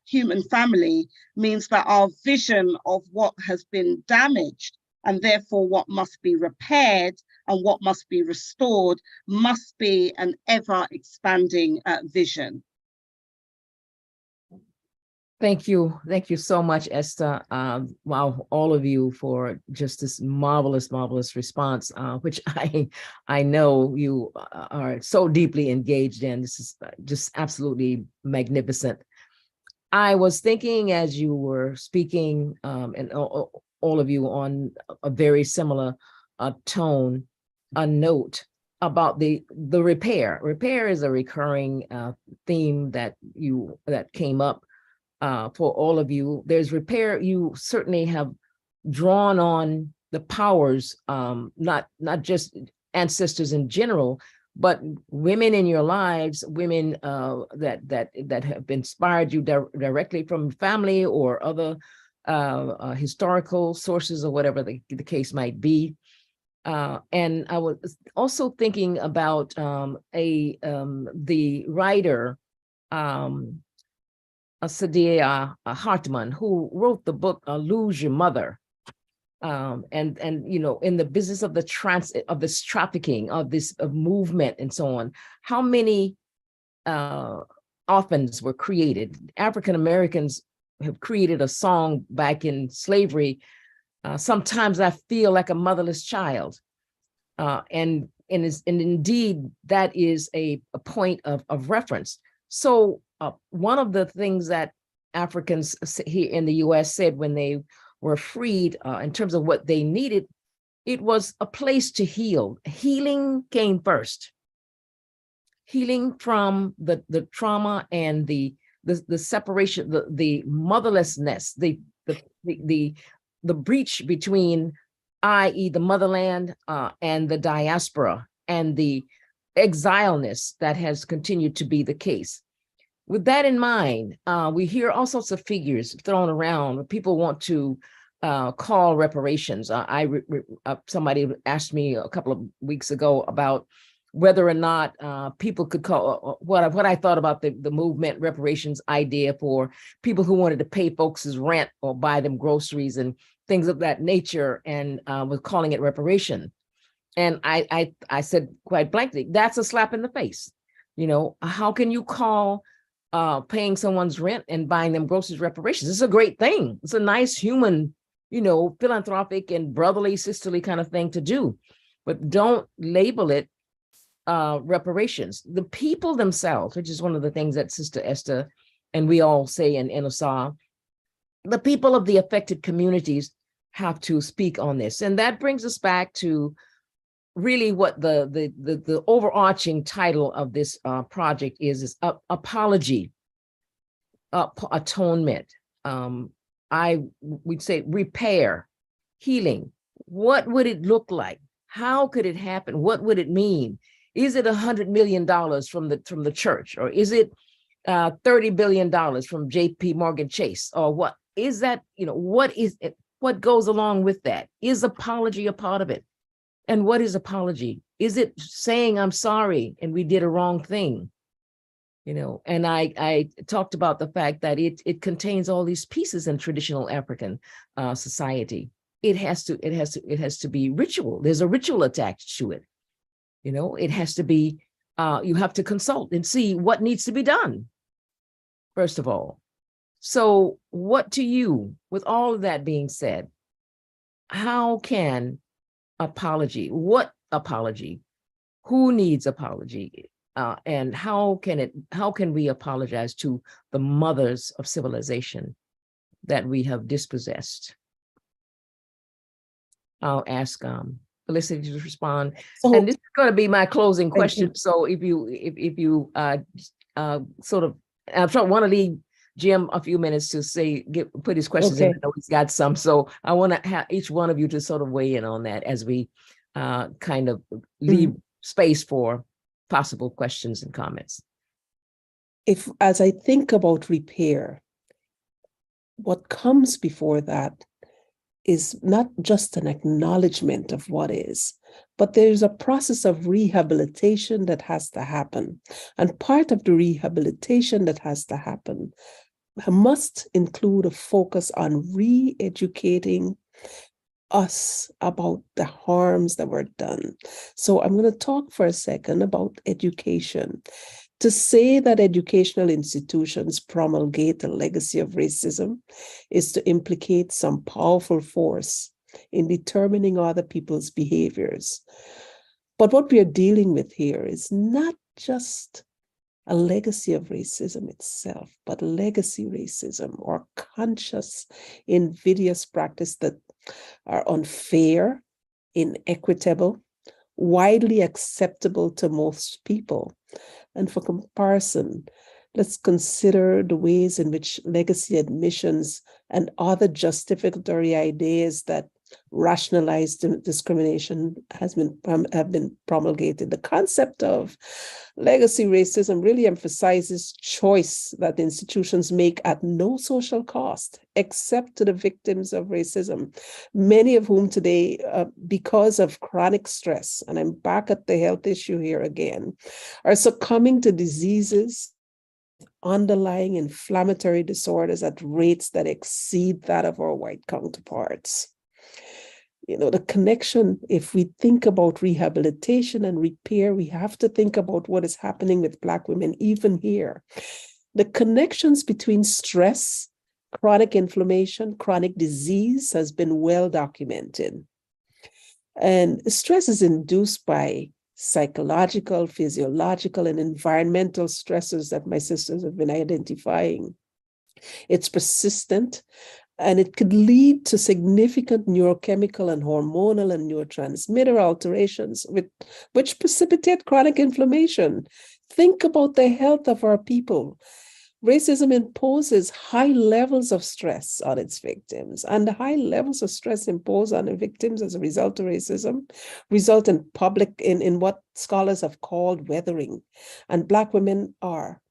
human family means that our vision of what has been damaged and therefore what must be repaired and what must be restored must be an ever expanding vision. Thank you so much, Esther. Wow, all of you, for just this marvelous response, which I know you are so deeply engaged in. This is just absolutely magnificent. I was thinking as you were speaking, and all of you on a very similar tone, a note about the repair. Repair is a recurring theme that came up. For all of you, there's repair. You certainly have drawn on the powers, not just ancestors in general, but women in your lives, women that have inspired you directly from family or other historical sources or whatever the case might be. And I was also thinking about the writer Saidiya Hartman, who wrote the book Lose Your Mother. And you know, in the business of this trafficking, of this movement and so on, how many orphans were created? African Americans have created a song back in slavery. Sometimes I feel like a motherless child, and indeed that is a point of reference. So one of the things that Africans here in the U.S. said when they were freed, in terms of what they needed, it was a place to heal. Healing came first. Healing from the trauma and the separation, the motherlessness, the breach between, i.e. the motherland and the diaspora, and the exileness that has continued to be the case. With that in mind, we hear all sorts of figures thrown around. People want to call reparations. Somebody asked me a couple of weeks ago about whether or not people could call what I thought about the movement reparations idea for people who wanted to pay folks' rent or buy them groceries and things of that nature, and was calling it reparation. And I said quite blankly, that's a slap in the face. You know, how can you call paying someone's rent and buying them groceries reparations? It's a great thing. It's a nice human, you know, philanthropic and brotherly, sisterly kind of thing to do, but don't label it reparations. The people themselves, which is one of the things that Sister Esther and we all say in Osar, the people of the affected communities have to speak on this. And that brings us back to really what the overarching title of this project is apology, atonement. We'd say repair, healing. What would it look like? How could it happen? What would it mean? Is it $100 million from the church, or is it $30 billion from JP Morgan Chase, or what is that? You know, what is it? What goes along with that? Is apology a part of it? And what is apology? Is it saying I'm sorry and we did a wrong thing? You know, and I talked about the fact that it contains all these pieces in traditional African society. It has to be ritual. There's a ritual attached to it. You know, it has to be, you have to consult and see what needs to be done, first of all. So what to you, with all of that being said, how can apology, what apology, who needs apology, and how can we apologize to the mothers of civilization that we have dispossessed? I'll ask Felicity to respond, and this is going to be my closing question. So if you sort of, I want to leave Jim a few minutes to put his questions in. I know he's got some, so I want to have each one of you to sort of weigh in on that as we kind of leave space for possible questions and comments. As I think about repair, what comes before that is not just an acknowledgement of what is, but there's a process of rehabilitation that has to happen. And part of the rehabilitation that has to happen must include a focus on re-educating us about the harms that were done. So I'm going to talk for a second about education. To say that educational institutions promulgate a legacy of racism is to implicate some powerful force in determining other people's behaviors. But what we are dealing with here is not just a legacy of racism itself, but legacy racism or conscious, invidious practice that are unfair, inequitable, widely acceptable to most people. And for comparison, let's consider the ways in which legacy admissions and other justificatory ideas that rationalized discrimination have been promulgated. The concept of legacy racism really emphasizes choice that institutions make at no social cost, except to the victims of racism, many of whom today, because of chronic stress, and I'm back at the health issue here again, are succumbing to diseases, underlying inflammatory disorders at rates that exceed that of our white counterparts. You know, the connection, if we think about rehabilitation and repair, we have to think about what is happening with Black women, even here. The connections between stress, chronic inflammation, chronic disease has been well documented. And stress is induced by psychological, physiological, and environmental stressors that my sisters have been identifying. It's persistent, and it could lead to significant neurochemical and hormonal and neurotransmitter alterations, which precipitate chronic inflammation. Think about the health of our people. Racism imposes high levels of stress on its victims, and the high levels of stress imposed on the victims as a result of racism result in what scholars have called weathering. And Black women are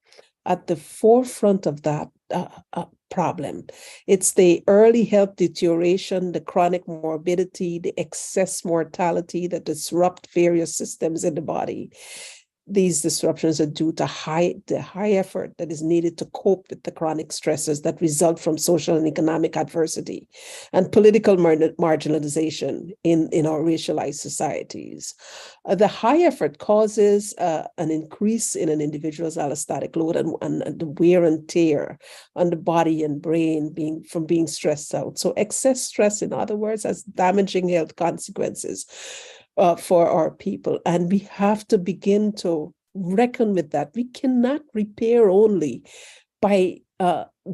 at the forefront of that problem. It's the early health deterioration, the chronic morbidity, the excess mortality that disrupt various systems in the body. These disruptions are due to the high effort that is needed to cope with the chronic stresses that result from social and economic adversity and political marginalization in our racialized societies. The high effort causes an increase in an individual's allostatic load and the wear and tear on the body and brain from being stressed out. So excess stress, in other words, has damaging health consequences for our people. And we have to begin to reckon with that. We cannot repair only by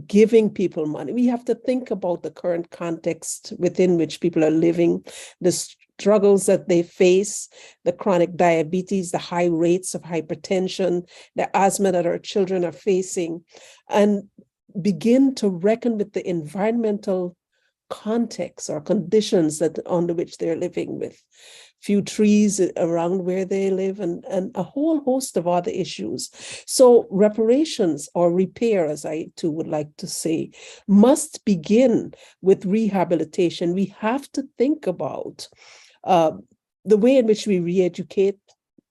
giving people money. We have to think about the current context within which people are living, the struggles that they face, the chronic diabetes, the high rates of hypertension, the asthma that our children are facing, and begin to reckon with the environmental context or conditions under which they're living, with few trees around where they live and a whole host of other issues. So reparations or repair, as I too would like to say, must begin with rehabilitation. We have to think about the way in which we re-educate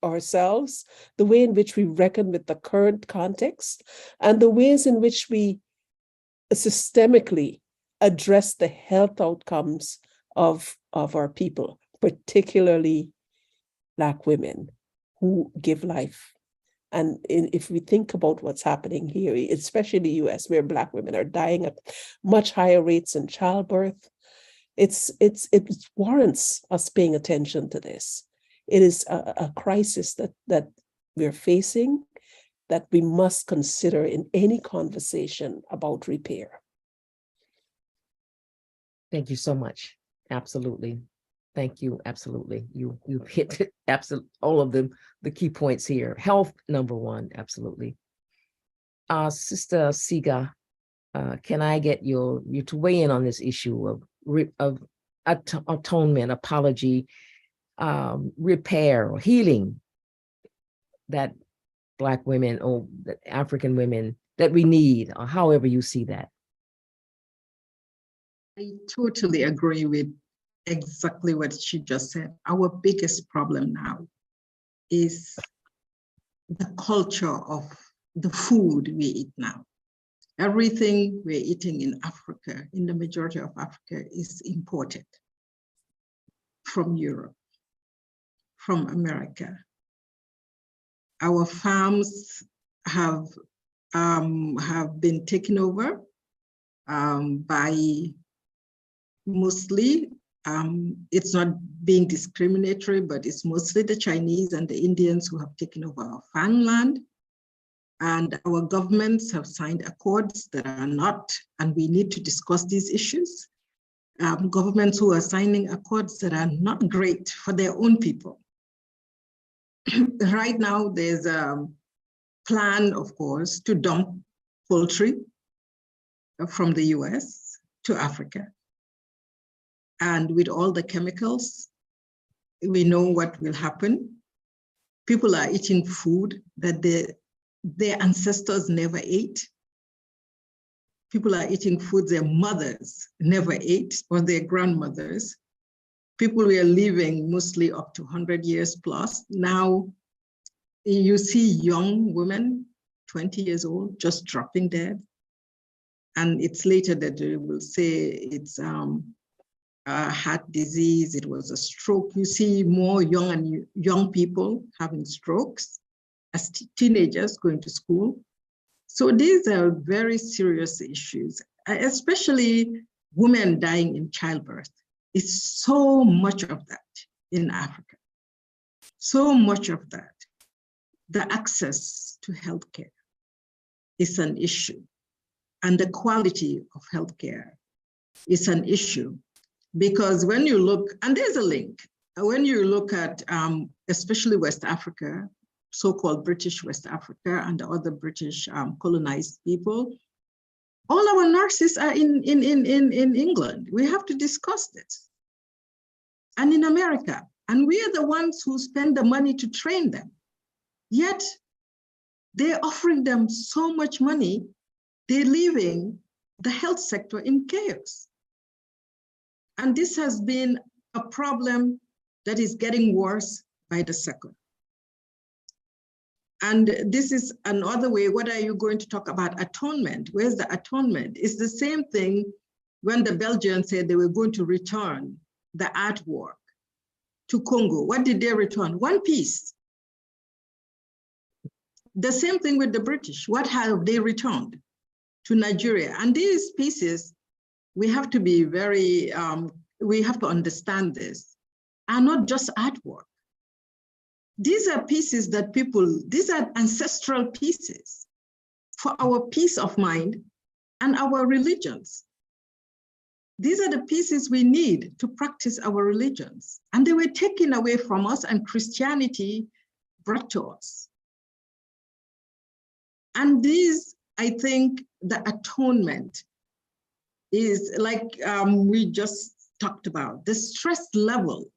ourselves, the way in which we reckon with the current context, and the ways in which we systemically address the health outcomes of our people, particularly Black women who give life. And if we think about what's happening here, especially in the US, where Black women are dying at much higher rates in childbirth, it warrants us paying attention to this. It is a crisis that we're facing that we must consider in any conversation about repair. Thank you so much. Absolutely. Thank you. Absolutely. You hit all of the key points here. Health, number one. Absolutely. Sister Siga, can I get you to weigh in on this issue of atonement, apology, repair, or healing that Black women or African women that we need, or however you see that? I totally agree with exactly what she just said. Our biggest problem now is the culture of the food we eat now. Everything we're eating in Africa, in the majority of Africa, is imported from Europe, from America. Our farms have been taken over by mostly, it's not being discriminatory, but it's mostly the Chinese and the Indians who have taken over our farmland. And our governments have signed accords that are not, and we need to discuss these issues. Governments who are signing accords that are not great for their own people. Right now, there's a plan, of course, to dump poultry from the US to Africa. And with all the chemicals, we know what will happen. People are eating food that their ancestors never ate. People are eating food their mothers never ate, or their grandmothers. People were living mostly up to 100 years plus. Now you see young women, 20 years old, just dropping dead. And it's later that they will say it's a heart disease, it was a stroke. You see more young people having strokes as teenagers going to school. So these are very serious issues, especially women dying in childbirth. It's so much of that in Africa. So much of that. The access to healthcare is an issue. And the quality of healthcare is an issue. Because when you look, and there's a link, when you look at especially West Africa, so-called British West Africa and the other British colonized people, all our nurses are in England. We have to discuss this. And in America, and we are the ones who spend the money to train them. Yet they're offering them so much money, they're leaving the health sector in chaos. And this has been a problem that is getting worse by the second. And this is another way. What are you going to talk about atonement? Where's the atonement? It's the same thing when the Belgians said they were going to return the artwork to Congo. What did they return? One piece. The same thing with the British. What have they returned to Nigeria? And these pieces, we have to be very, we have to understand this, are not just artwork. These are pieces that people, these are ancestral pieces for our peace of mind and our religions. These are the pieces we need to practice our religions. And they were taken away from us and Christianity brought to us. And these, I think, the atonement is like we just talked about, the stress level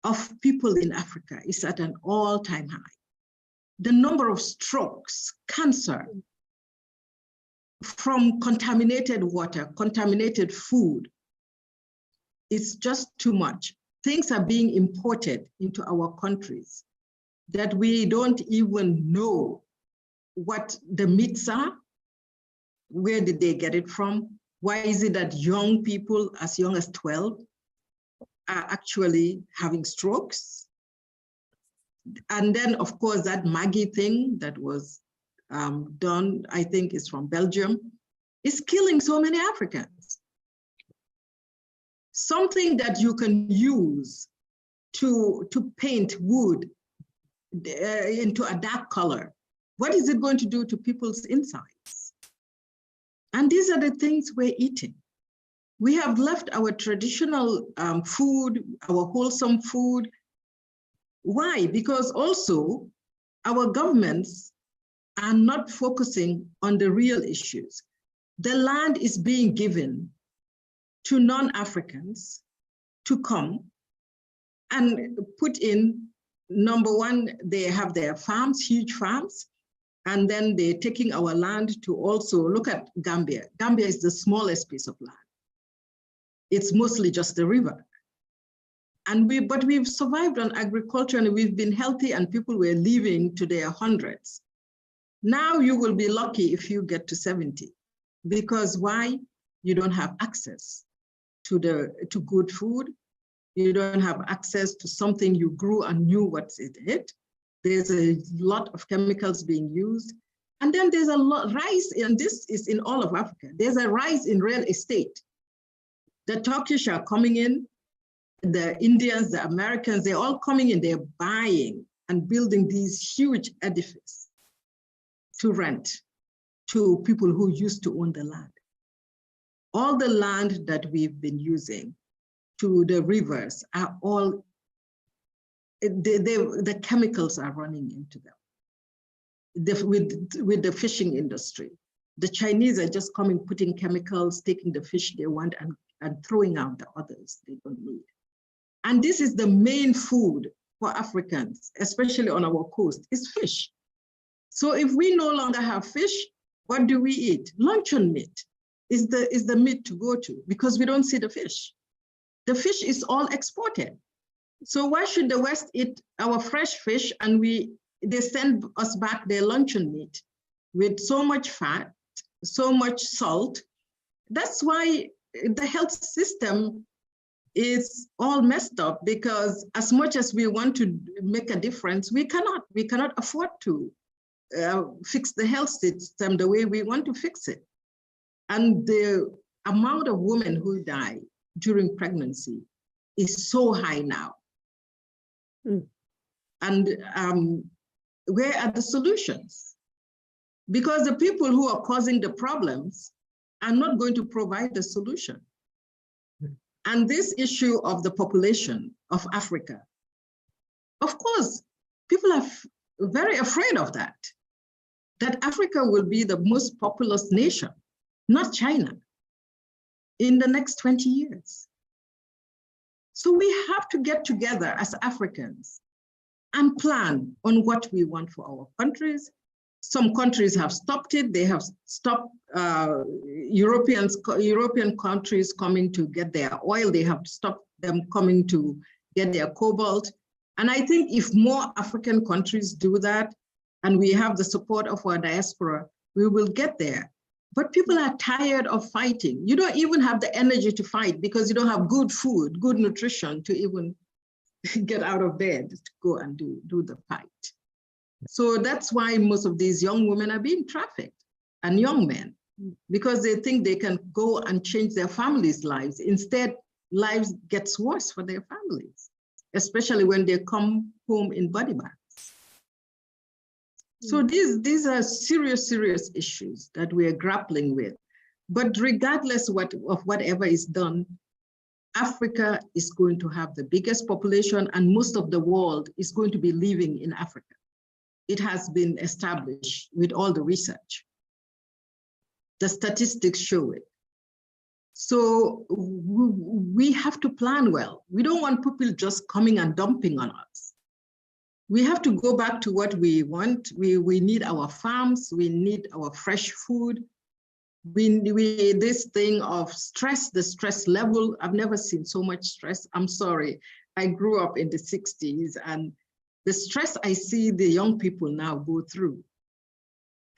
of people in Africa is at an all-time high. The number of strokes, cancer, from contaminated water, contaminated food, it's just too much. Things are being imported into our countries that we don't even know what the myths are. Where did they get it from? Why is it that young people as young as 12 are actually having strokes? And then, of course, that Maggie thing that was done, I think is from Belgium, is killing so many Africans. Something that you can use to paint wood into a dark color, what is it going to do to people's insides? And these are the things we're eating. We have left our traditional food, our wholesome food. Why? Because also our governments are not focusing on the real issues. The land is being given to non-Africans to come and put in, number one, they have their farms, huge farms, and then they're taking our land to also look at Gambia. Gambia is the smallest piece of land. It's mostly just the river. And but we've survived on agriculture and we've been healthy and people were living to their hundreds. Now you will be lucky if you get to 70. Because why? You don't have access to good food. You don't have access to something you grew and knew what's in it. There's a lot of chemicals being used. And then there's a rise, and this is in all of Africa. There's a rise in real estate. The Turkish are coming in, the Indians, the Americans, they're all coming in, they're buying and building these huge edifices to rent to people who used to own the land. All the land that we've been using to the rivers are all, the chemicals are running into them. With the fishing industry. The Chinese are just coming, putting chemicals, taking the fish they want and and throwing out the others they don't need. And this is the main food for Africans, especially on our coast, is fish. So if we no longer have fish, what do we eat? Luncheon meat is the meat to go to, because we don't see the fish. The fish is all exported. So why should the West eat our fresh fish and they send us back their luncheon meat with so much fat, so much salt? That's why the health system is all messed up, because as much as we want to make a difference, we cannot afford to fix the health system the way we want to fix it. And the amount of women who die during pregnancy is so high now. And where are the solutions? Because the people who are causing the problems are not going to provide the solution. And this issue of the population of Africa, of course, people are very afraid of that Africa will be the most populous nation, not China, in the next 20 years. So we have to get together as Africans and plan on what we want for our countries. Some countries have stopped it. They have stopped European countries coming to get their oil. They have stopped them coming to get their cobalt. And I think if more African countries do that, and we have the support of our diaspora, we will get there. But people are tired of fighting. You don't even have the energy to fight because you don't have good food, good nutrition to even get out of bed to go and do the fight. So that's why most of these young women are being trafficked, and young men, because they think they can go and change their families' lives. Instead, lives gets worse for their families, especially when they come home in body bags. So these are serious, serious issues that we are grappling with. But regardless of whatever is done, Africa is going to have the biggest population, and most of the world is going to be living in Africa. It has been established with all the research. The statistics show it. So we have to plan well. We don't want people just coming and dumping on us. We have to go back to what we want. We need our farms. We need our fresh food. This thing of stress, the stress level, I've never seen so much stress. I'm sorry. I grew up in the 60s, and the stress I see the young people now go through,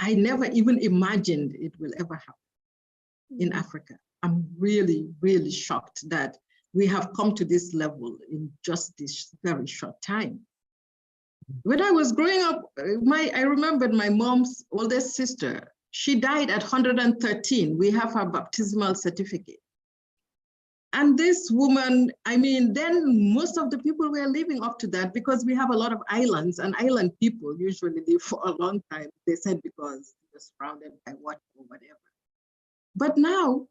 I never even imagined it will ever happen in Africa. I'm really, really shocked that we have come to this level in just this very short time. When I was growing up, I remembered my mom's oldest sister. She died at 113. We have her baptismal certificate. And this woman, I mean, then most of the people were living up to that, because we have a lot of islands, and island people usually live for a long time. They said because they're surrounded by water or whatever. But now,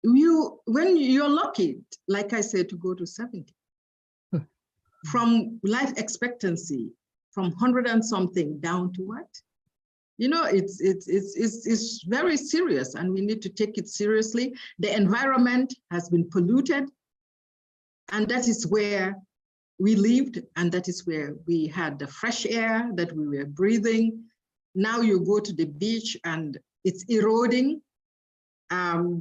when you're lucky, like I said, to go to 70, from life expectancy, from 100 and something down to what? You know, it's very serious, and we need to take it seriously. The environment has been polluted, and that is where we lived, and that is where we had the fresh air that we were breathing. Now you go to the beach and it's eroding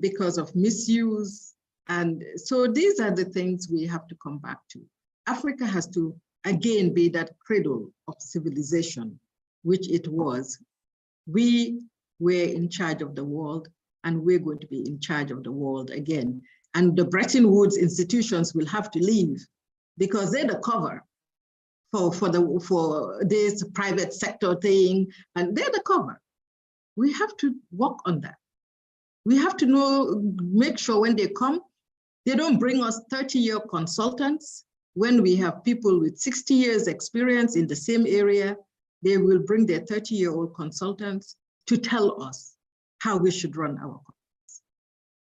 because of misuse. And so these are the things we have to come back to. Africa has to, again, be that cradle of civilization, which it was. We were in charge of the world, and we're going to be in charge of the world again. And the Bretton Woods institutions will have to leave, because they're the cover for this private sector thing, and they're the cover. We have to work on that. We have to make sure when they come, they don't bring us 30-year consultants. When we have people with 60 years experience in the same area, they will bring their 30-year-old consultants to tell us how we should run our companies.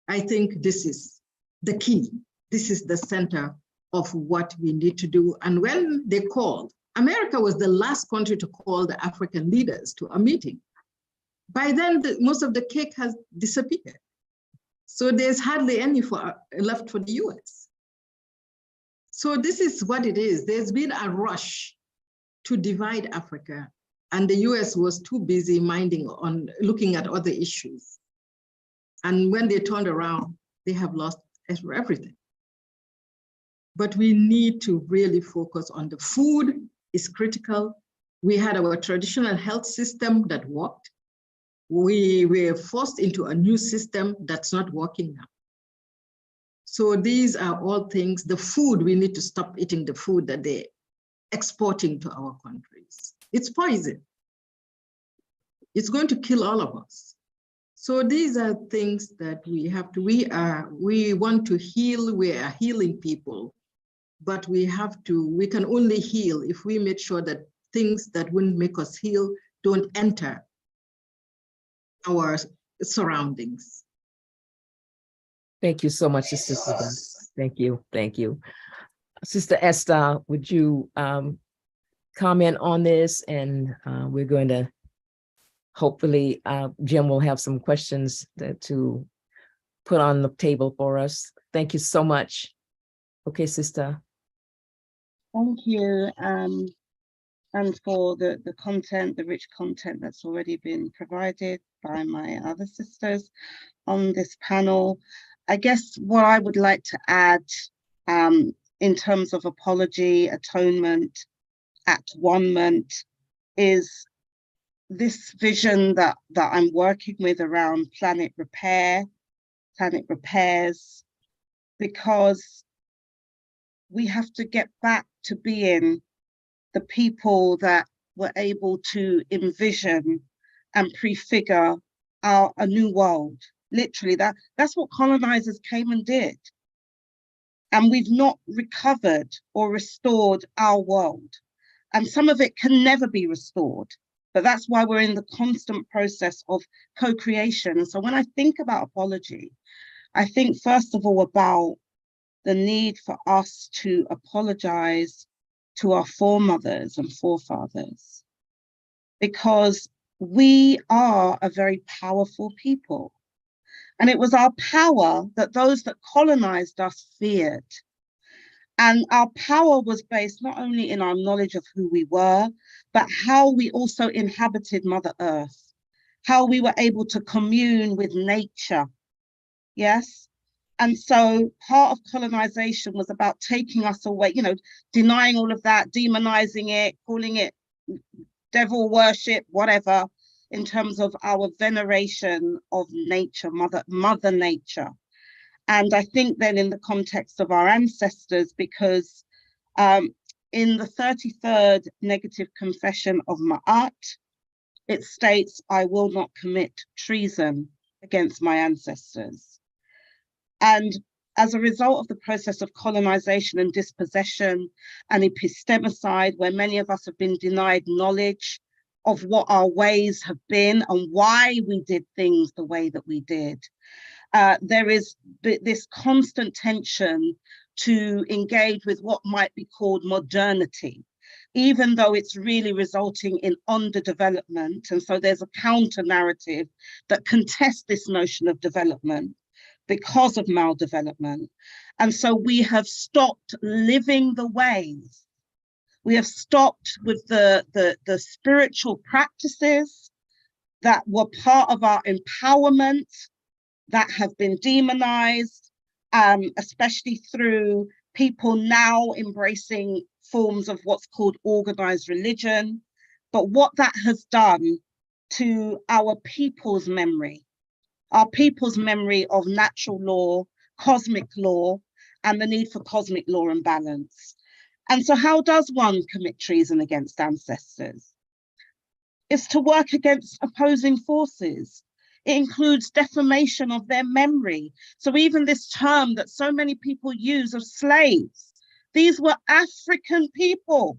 I think this is the key. This is the center of what we need to do. And when they called, America was the last country to call the African leaders to a meeting. By then, most of the cake has disappeared. So there's hardly any left for the US. So this is what it is. There's been a rush to divide Africa, and the US was too busy minding on looking at other issues. And when they turned around, they have lost everything. But we need to really focus on the food is critical. We had our traditional health system that worked. We were forced into a new system that's not working now. So these are all things. The food, we need to stop eating the food that they're exporting to our countries. It's poison. It's going to kill all of us. So these are things that we have to, we want to heal, we are healing people, but we can only heal if we make sure that things that wouldn't make us heal don't enter our surroundings. Thank you so much, Sister Susan. Thank you. Thank you. Sister Esther, would you comment on this? And we're going to, hopefully, Jim will have some questions to put on the table for us. Thank you so much. Okay, Sister. Thank you. And for the content, the rich content that's already been provided by my other sisters on this panel. I guess what I would like to add in terms of apology, atonement, atonement, is this vision that I'm working with around planet repair, planet repairs, because we have to get back to being the people that were able to envision and prefigure a new world. Literally, that's what colonizers came and did. And we've not recovered or restored our world. And some of it can never be restored. But that's why we're in the constant process of co-creation. And so when I think about apology, I think first of all about the need for us to apologize to our foremothers and forefathers, because we are a very powerful people. And it was our power that those that colonized us feared. And our power was based not only in our knowledge of who we were, but how we also inhabited Mother Earth, how we were able to commune with nature. Yes. And so part of colonization was about taking us away, denying all of that, demonizing it, calling it devil worship, whatever, in terms of our veneration of nature, mother nature. And I think then in the context of our ancestors, because in the 33rd negative confession of Ma'at, it states, I will not commit treason against my ancestors. And as a result of the process of colonization and dispossession and epistemicide, where many of us have been denied knowledge of what our ways have been and why we did things the way that we did, there is this constant tension to engage with what might be called modernity, even though it's really resulting in underdevelopment. And so there's a counter narrative that contests this notion of development because of maldevelopment. And so we have stopped living the ways. We have stopped with the spiritual practices that were part of our empowerment, that have been demonized, especially through people now embracing forms of what's called organized religion. But what that has done to our people's memory of natural law, cosmic law, and the need for cosmic law and balance. And so how does one commit treason against ancestors? It's to work against opposing forces. It includes defamation of their memory. So even this term that so many people use of slaves, these were African people.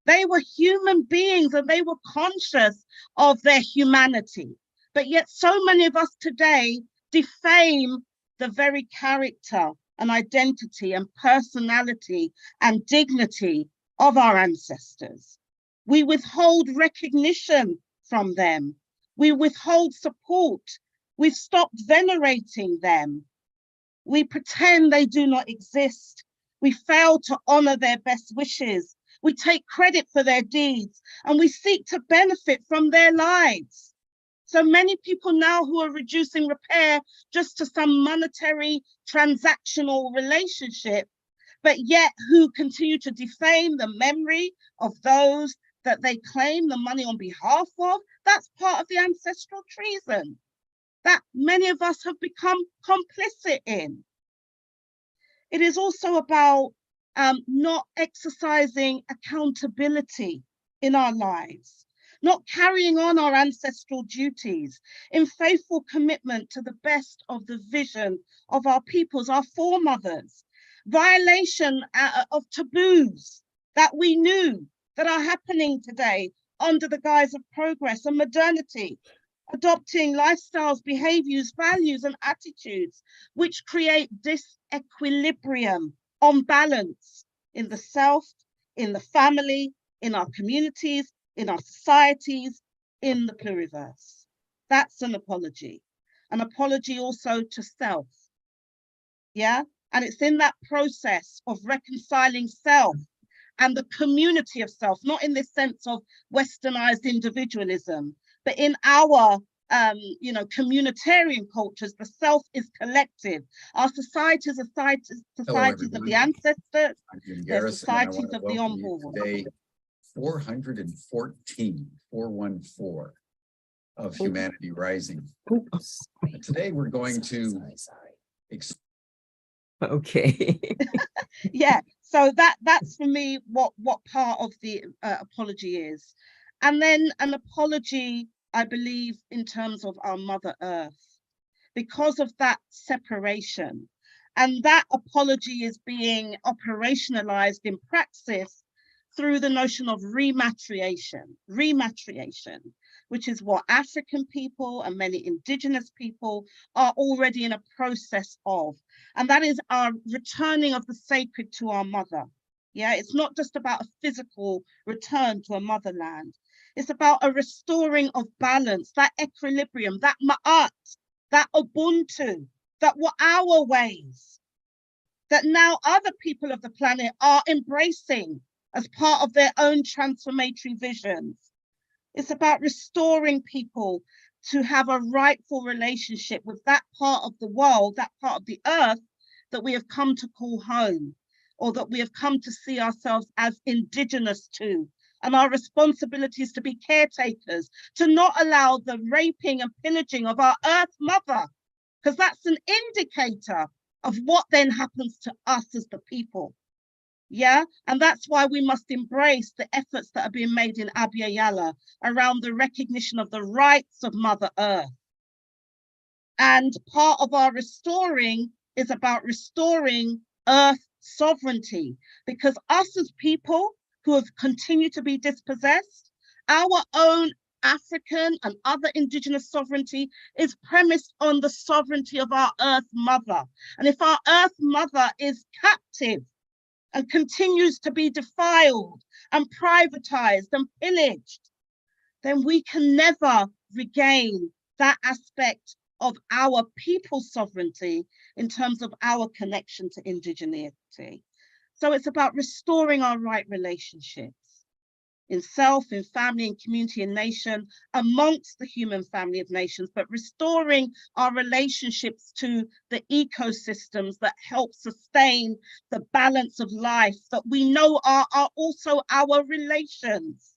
They were human beings and they were conscious of their humanity. But yet so many of us today defame the very character and identity and personality and dignity of our ancestors. We withhold recognition from them. We withhold support We've stopped venerating them. We pretend they do not exist. We fail to honor their best wishes. We take credit for their deeds, and we seek to benefit from their lives. So many people now who are reducing repair just to some monetary transactional relationship, but yet who continue to defame the memory of those that they claim the money on behalf of. That's part of the ancestral treason that many of us have become complicit in. It is also about not exercising accountability in our lives, not carrying on our ancestral duties in faithful commitment to the best of the vision of our peoples, our foremothers, violation of taboos that we knew that are happening today under the guise of progress and modernity, adopting lifestyles, behaviors, values, and attitudes which create disequilibrium, unbalance in the self, in the family, in our communities, in our societies, in the pluriverse. That's an apology also to self. Yeah, and it's in that process of reconciling self and the community of self, not in this sense of westernized individualism, but in our communitarian cultures, the self is collective. Our societies are societies of the ancestors, they're societies of the unborn. Today, 414 of Humanity Rising. Today we're going to okay. Yeah, so that's for me what part of the apology is. And then an apology, I believe, in terms of our Mother Earth, because of that separation. And that apology is being operationalized in praxis through the notion of rematriation, which is what African people and many indigenous people are already in a process of. And that is our returning of the sacred to our mother. Yeah, it's not just about a physical return to a motherland. It's about a restoring of balance, that equilibrium, that ma'at, that ubuntu, that were our ways, that now other people of the planet are embracing as part of their own transformatory visions. It's about restoring people to have a rightful relationship with that part of the world, that part of the earth that we have come to call home, or that we have come to see ourselves as indigenous to. And our responsibility is to be caretakers, to not allow the raping and pillaging of our earth mother, because that's an indicator of what then happens to us as the people. Yeah, and that's why we must embrace the efforts that are being made in Abya Yala around the recognition of the rights of Mother Earth. And part of our restoring is about restoring Earth sovereignty, because us as people who have continued to be dispossessed, our own African and other indigenous sovereignty is premised on the sovereignty of our Earth Mother. And if our Earth Mother is captive and continues to be defiled and privatized and pillaged, then we can never regain that aspect of our people's sovereignty in terms of our connection to indigeneity. So it's about restoring our right relationships in self, in family, in community, and nation, amongst the human family of nations, but restoring our relationships to the ecosystems that help sustain the balance of life that we know are also our relations.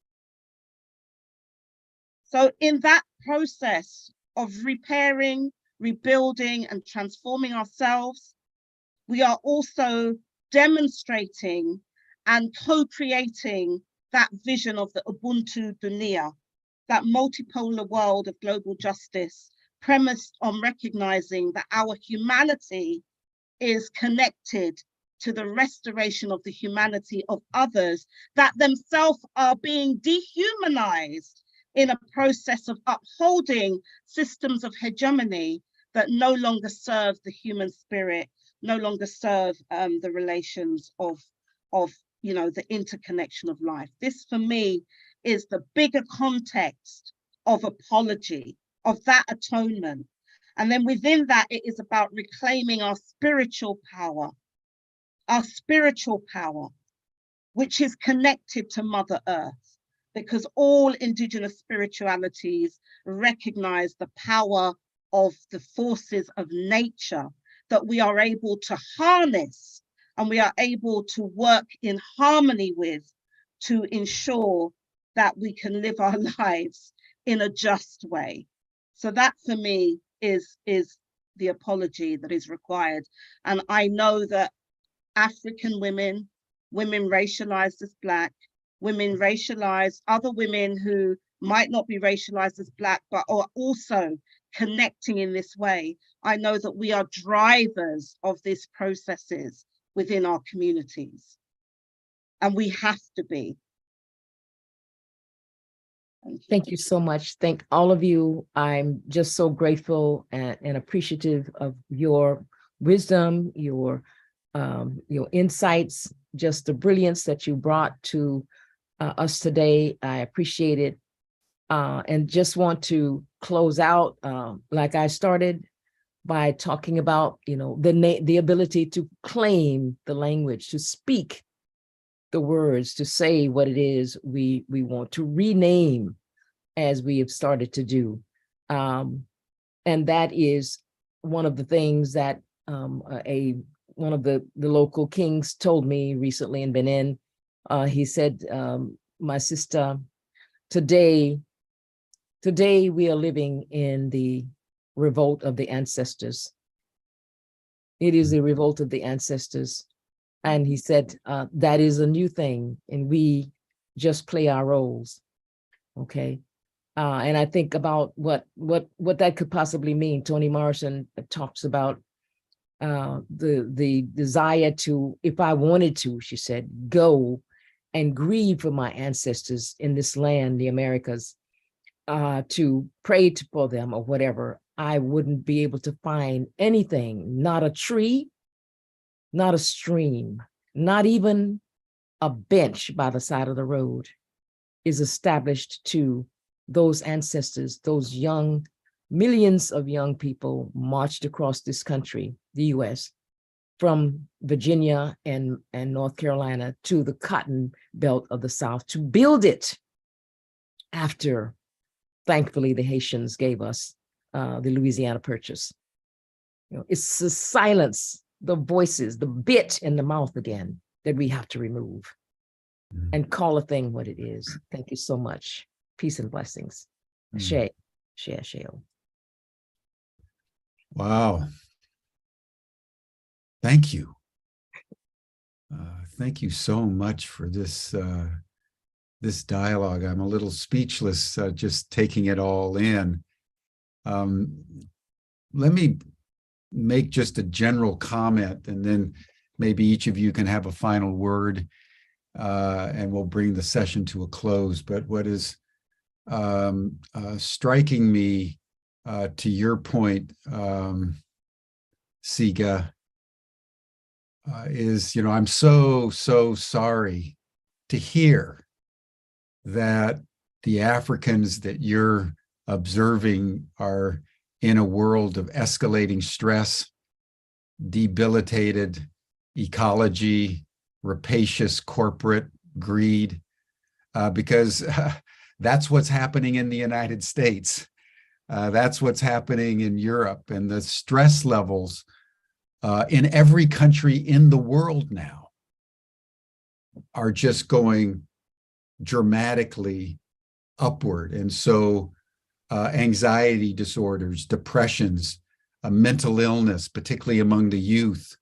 So in that process of repairing, rebuilding, and transforming ourselves, we are also demonstrating and co-creating that vision of the Ubuntu Dunia, that multipolar world of global justice premised on recognizing that our humanity is connected to the restoration of the humanity of others that themselves are being dehumanized in a process of upholding systems of hegemony that no longer serve the human spirit, no longer serve the relations of the interconnection of life. This for me is the bigger context of apology, of that atonement. And then within that, it is about reclaiming our spiritual power, which is connected to Mother Earth, because all indigenous spiritualities recognize the power of the forces of nature that we are able to harness and we are able to work in harmony with to ensure that we can live our lives in a just way. So that for me is the apology that is required. And I know that African women, women racialized as Black, women racialized, other women who might not be racialized as Black, but are also connecting in this way. I know that we are drivers of these processes within our communities, and we have to be. Thank you so much. Thank all of you. I'm just so grateful and appreciative of your wisdom, your insights, just the brilliance that you brought to us today. I appreciate it. And just want to close out like I started by talking about, the ability to claim the language, to speak the words, to say what it is we want to rename, as we have started to do. And that is one of the things that one of the local kings told me recently in Benin. He said, my sister, today we are living in the revolt of the ancestors. It is the revolt of the ancestors. And he said, that is a new thing, and we just play our roles, okay? And I think about what that could possibly mean. Toni Morrison talks about the desire to, if I wanted to, she said, go and grieve for my ancestors in this land, the Americas, to pray for them or whatever. I wouldn't be able to find anything, not a tree, not a stream, not even a bench by the side of the road is established to those ancestors, those young, millions of young people marched across this country, the US, from Virginia and North Carolina to the cotton belt of the South to build it after, thankfully, the Haitians gave us the Louisiana Purchase. It's the silence, the voices, the bit in the mouth again that we have to remove and call a thing what it is. Thank you so much. Peace and blessings. Share. Wow. Thank you. Thank you so much for this this dialogue. I'm a little speechless just taking it all in. Let me make just a general comment, and then maybe each of you can have a final word, and we'll bring the session to a close. But what is striking me, to your point, Siga, is, I'm so sorry to hear that the Africans that you're observing are in a world of escalating stress, debilitated ecology, rapacious corporate greed, because that's what's happening in the United States. That's what's happening in Europe, and the stress levels in every country in the world now are just going dramatically upward. And so anxiety disorders, depressions, mental illness, particularly among the youth,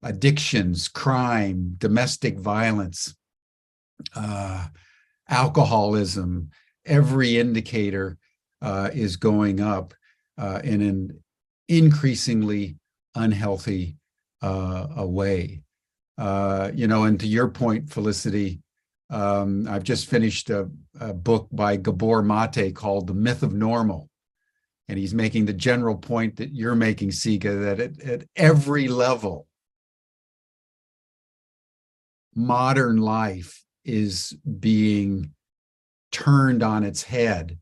addictions, crime, domestic violence, alcoholism, every indicator is going up in an increasingly unhealthy way. And to your point, Felicity, I've just finished a book by Gabor Mate called The Myth of Normal. And he's making the general point that you're making, Siga, that at every level, modern life is being turned on its head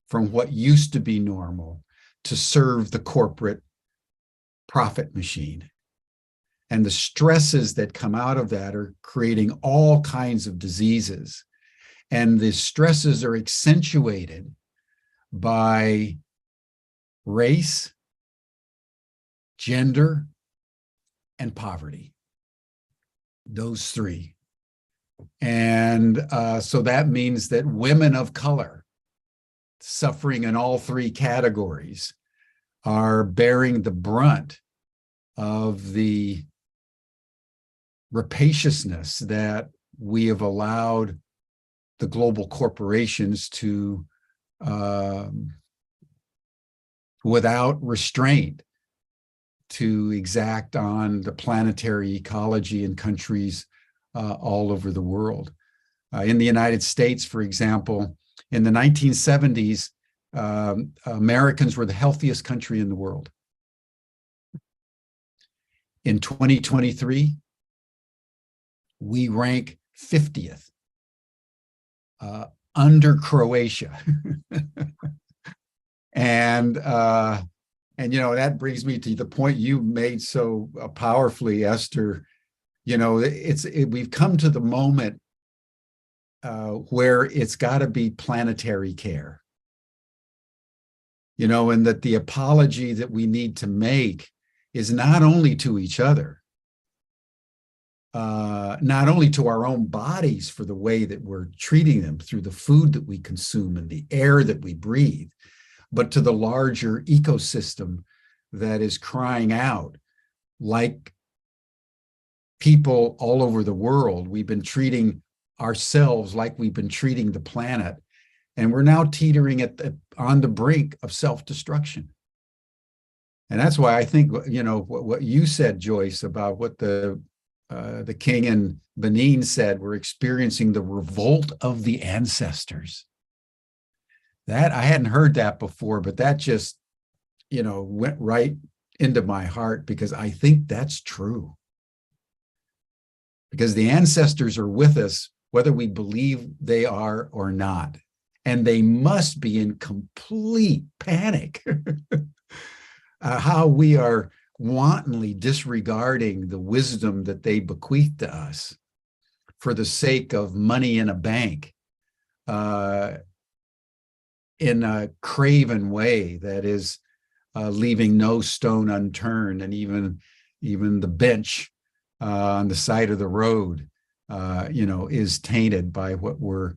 from what used to be normal to serve the corporate profit machine. And the stresses that come out of that are creating all kinds of diseases. And the stresses are accentuated by race, gender, and poverty. Those three. And so that means that women of color suffering in all three categories are bearing the brunt of the rapaciousness that we have allowed the global corporations to, without restraint, to exact on the planetary ecology in countries all over the world. In the United States, for example, in the 1970s, Americans were the healthiest country in the world. In 2023, we rank 50th, under Croatia. And you know, that brings me to the point you made so powerfully, Esther. You know, we've come to the moment where it's got to be planetary care. You know, and that the apology that we need to make is not only to each other, not only to our own bodies for the way that we're treating them through the food that we consume and the air that we breathe, but to the larger ecosystem that is crying out like people all over the world. We've been treating ourselves like we've been treating the planet, and we're now teetering on the brink of self-destruction. And that's why I think, you know, what you said, Joyce, about what the king in Benin said, we're experiencing the revolt of the ancestors. That I hadn't heard that before, but that just, you know, went right into my heart, because I think that's true. Because the ancestors are with us, whether we believe they are or not. And they must be in complete panic. How we are wantonly disregarding the wisdom that they bequeathed to us for the sake of money in a bank, in a craven way that is leaving no stone unturned, and even the bench on the side of the road, you know, is tainted by what we're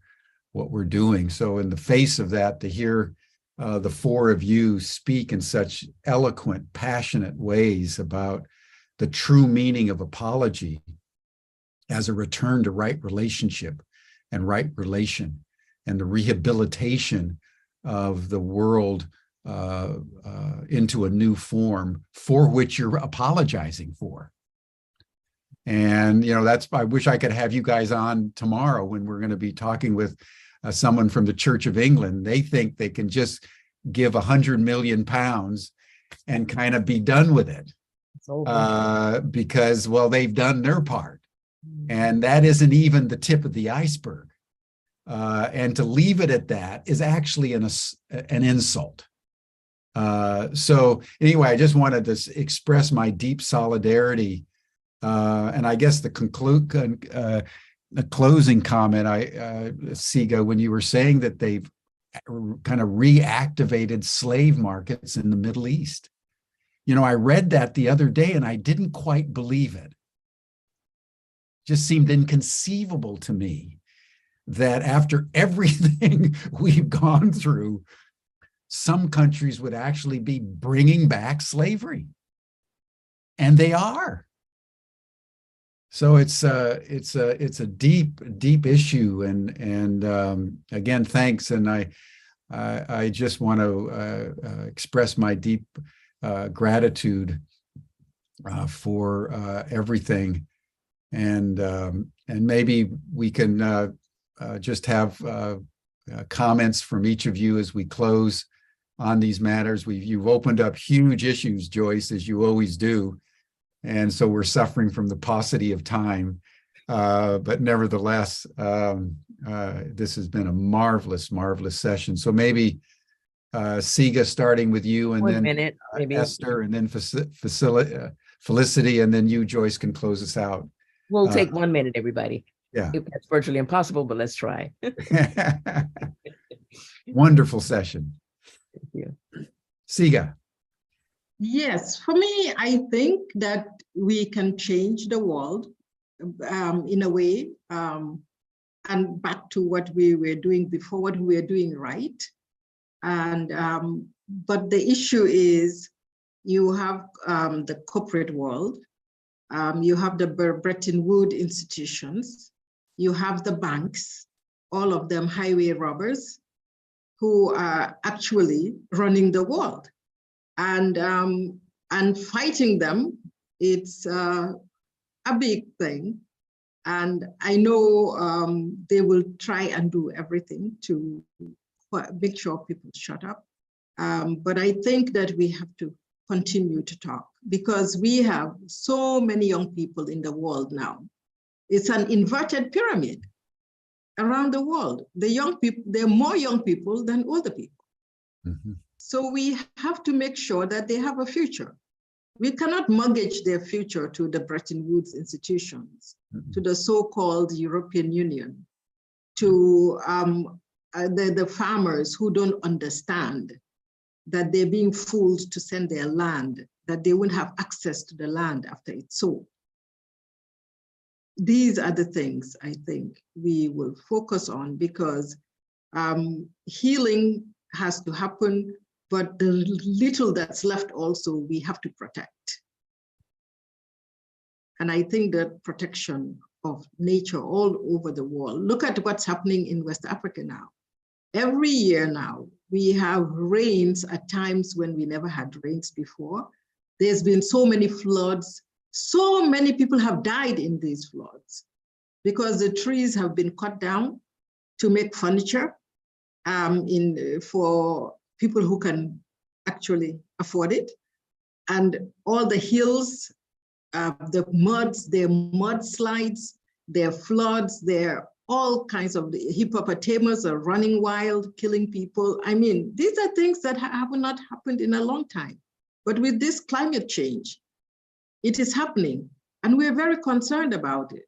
doing. So in the face of that, to hear the four of you speak in such eloquent, passionate ways about the true meaning of apology as a return to right relationship and right relation, and the rehabilitation of the world into a new form for which you're apologizing for. And, you know, I wish I could have you guys on tomorrow when we're going to be talking with someone from the Church of England. They think they can just give 100 million pounds and kind of be done with it, because, well, they've done their part. And that isn't even the tip of the iceberg. And to leave it at that is actually an insult. So anyway, I just wanted to express my deep solidarity. And I guess the closing comment, Siga, when you were saying that they've kind of reactivated slave markets in the Middle East. You know, I read that the other day and I didn't quite believe it. Just seemed inconceivable to me that after everything we've gone through, some countries would actually be bringing back slavery. And they are. So it's a deep issue, and again, thanks. And I just want to express my deep gratitude for everything, and maybe we can just have comments from each of you as we close on these matters. You've opened up huge issues, Joyce, as you always do. And so we're suffering from the paucity of time. But nevertheless, this has been a marvelous, marvelous session. So maybe Siga, starting with you, and 1 then minute, maybe. Esther, and then Felicity, and then you, Joyce, can close us out. We'll take 1 minute, everybody. Yeah. That's virtually impossible, but let's try. Wonderful session. Thank you. Siga. Yes, for me, I think that we can change the world in a way, and back to what we were doing before, what we were doing right. And but the issue is, you have the corporate world, you have the Bretton Woods institutions, you have the banks, all of them highway robbers, who are actually running the world. And fighting them, it's a big thing. And I know they will try and do everything to make sure people shut up. But I think that we have to continue to talk, because we have so many young people in the world now. It's an inverted pyramid around the world. The young people, there are more young people than older people. Mm-hmm. So we have to make sure that they have a future. We cannot mortgage their future to the Bretton Woods institutions, mm-hmm. to the so-called European Union, to the farmers who don't understand that they're being fooled to send their land, that they won't have access to the land after it's sold. These are the things I think we will focus on, because healing has to happen, but the little that's left also we have to protect. And I think that protection of nature all over the world, look at what's happening in West Africa now. Every year now, we have rains at times when we never had rains before. There's been so many floods. So many people have died in these floods because the trees have been cut down to make furniture for people who can actually afford it. And all the hills, the muds, their mudslides, their floods, their all kinds of, the hippopotamus are running wild, killing people. I mean, these are things that have not happened in a long time. But with this climate change, it is happening. And we're very concerned about it,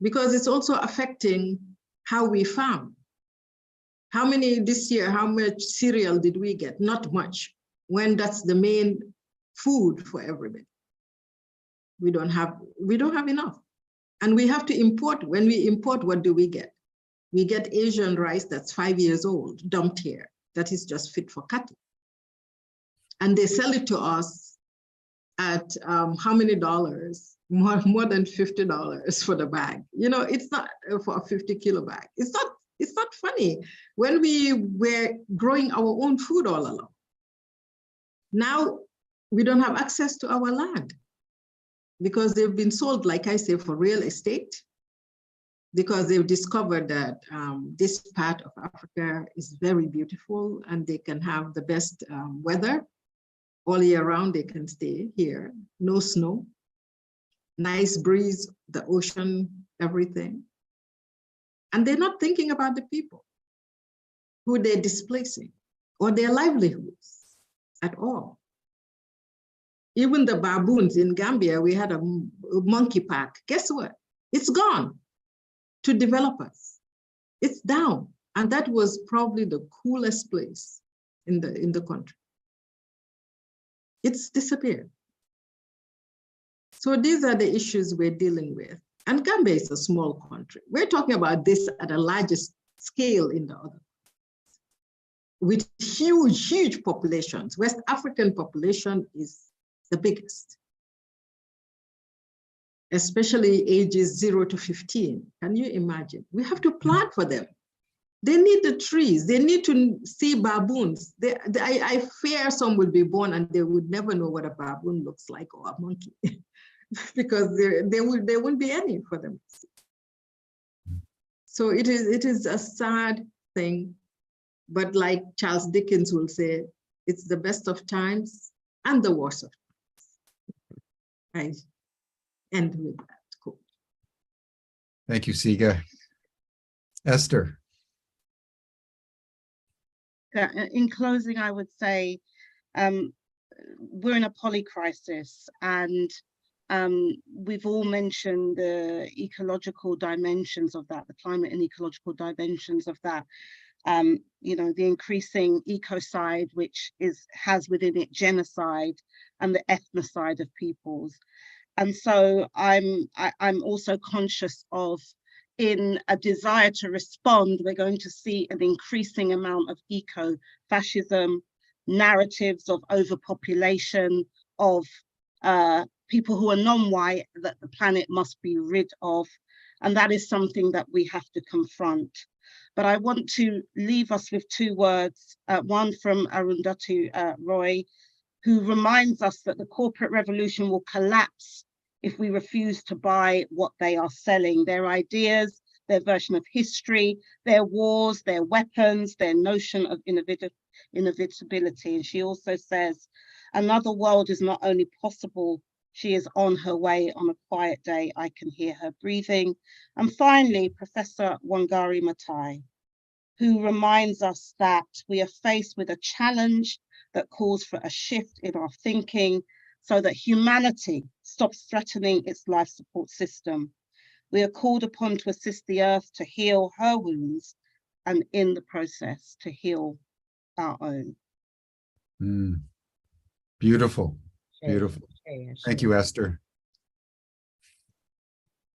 because it's also affecting how we farm. How many this year, how much cereal did we get? Not much, when that's the main food for everybody. We don't have enough. And we have to import. When we import, what do we get? We get Asian rice that's 5 years old, dumped here, that is just fit for cattle. And they sell it to us at how many dollars? More than $50 for the bag. You know, it's not for a 50-kilo bag. It's not funny. When we were growing our own food all along, now we don't have access to our land, because they've been sold, like I say, for real estate, because they've discovered that this part of Africa is very beautiful and they can have the best weather all year round. They can stay here, no snow, nice breeze, the ocean, everything. And they're not thinking about the people who they're displacing or their livelihoods at all. Even the baboons in Gambia, we had a monkey park. Guess what? It's gone to developers. It's down. And that was probably the coolest place in the country. It's disappeared. So these are the issues we're dealing with. And Gambia is a small country. We're talking about this at a larger scale in the other, with huge, huge populations. West African population is the biggest, especially ages 0 to 15. Can you imagine? We have to plan for them. They need the trees. They need to see baboons. I fear some will be born and they would never know what a baboon looks like, or a monkey, because there won't be any for them. So it is a sad thing, but like Charles Dickens will say, it's the best of times and the worst of times. I end with that quote. Thank you, Siga. Esther. In closing, I would say we're in a polycrisis, and we've all mentioned the ecological dimensions of that, the climate and ecological dimensions of that. You know, the increasing ecocide, which has within it genocide and the ethnocide of peoples. And so I'm also conscious of, in a desire to respond, we're going to see an increasing amount of eco-fascism, narratives of overpopulation, of people who are non-white that the planet must be rid of. And that is something that we have to confront. But I want to leave us with two words, one from Arundhati Roy, who reminds us that the corporate revolution will collapse if we refuse to buy what they are selling, their ideas, their version of history, their wars, their weapons, their notion of inevitability. And she also says, another world is not only possible, she is on her way. On a quiet day, I can hear her breathing. And finally, Professor Wangari Maathai, who reminds us that we are faced with a challenge that calls for a shift in our thinking so that humanity stops threatening its life support system. We are called upon to assist the earth to heal her wounds, and in the process to heal our own. Beautiful, beautiful. Thank you, Esther.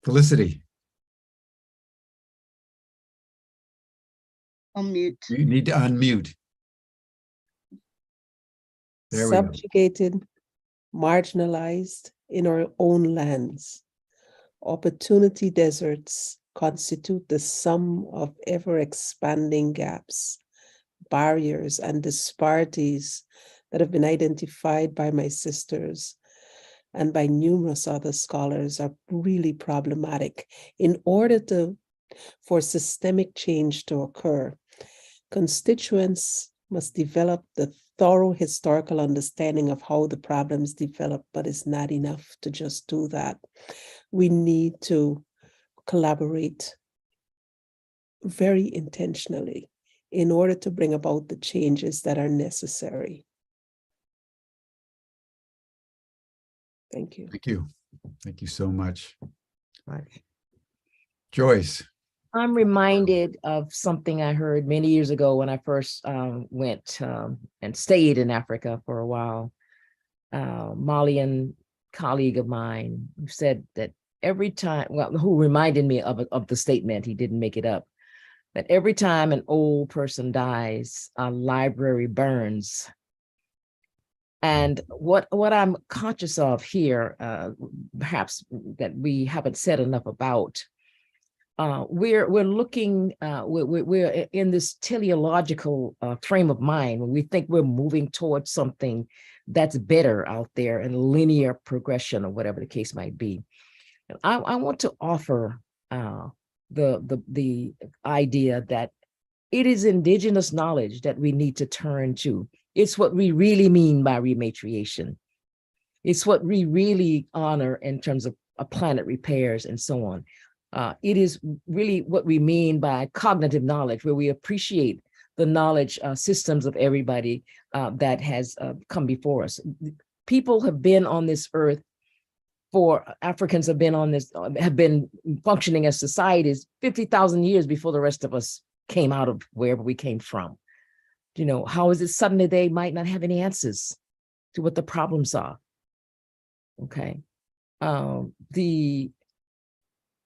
Felicity. Unmute. You need to unmute. There we go. Subjugated, marginalized in our own lands. Opportunity deserts constitute the sum of ever-expanding gaps, barriers, and disparities that have been identified by my sisters and by numerous other scholars are really problematic. In order for systemic change to occur, constituents must develop the thorough historical understanding of how the problems develop, but it's not enough to just do that. We need to collaborate very intentionally in order to bring about the changes that are necessary. Thank you. Thank you. Thank you so much. Right. Joyce. I'm reminded of something I heard many years ago when I first went and stayed in Africa for a while. Malian colleague of mine who said that every time, well, who reminded me of the statement, he didn't make it up, that every time an old person dies, a library burns. And what I'm conscious of here, perhaps that we haven't said enough about, we're looking, we're in this teleological frame of mind when we think we're moving towards something that's better out there in linear progression or whatever the case might be. And I want to offer the idea that it is indigenous knowledge that we need to turn to. It's what we really mean by rematriation. It's what we really honor in terms of planet repairs and so on. It is really what we mean by cognitive knowledge, where we appreciate the knowledge systems of everybody that has come before us. People have been on this earth Africans have been on this, have been functioning as societies 50,000 years before the rest of us came out of wherever we came from. You know, how is it suddenly they might not have any answers to what the problems are? Okay.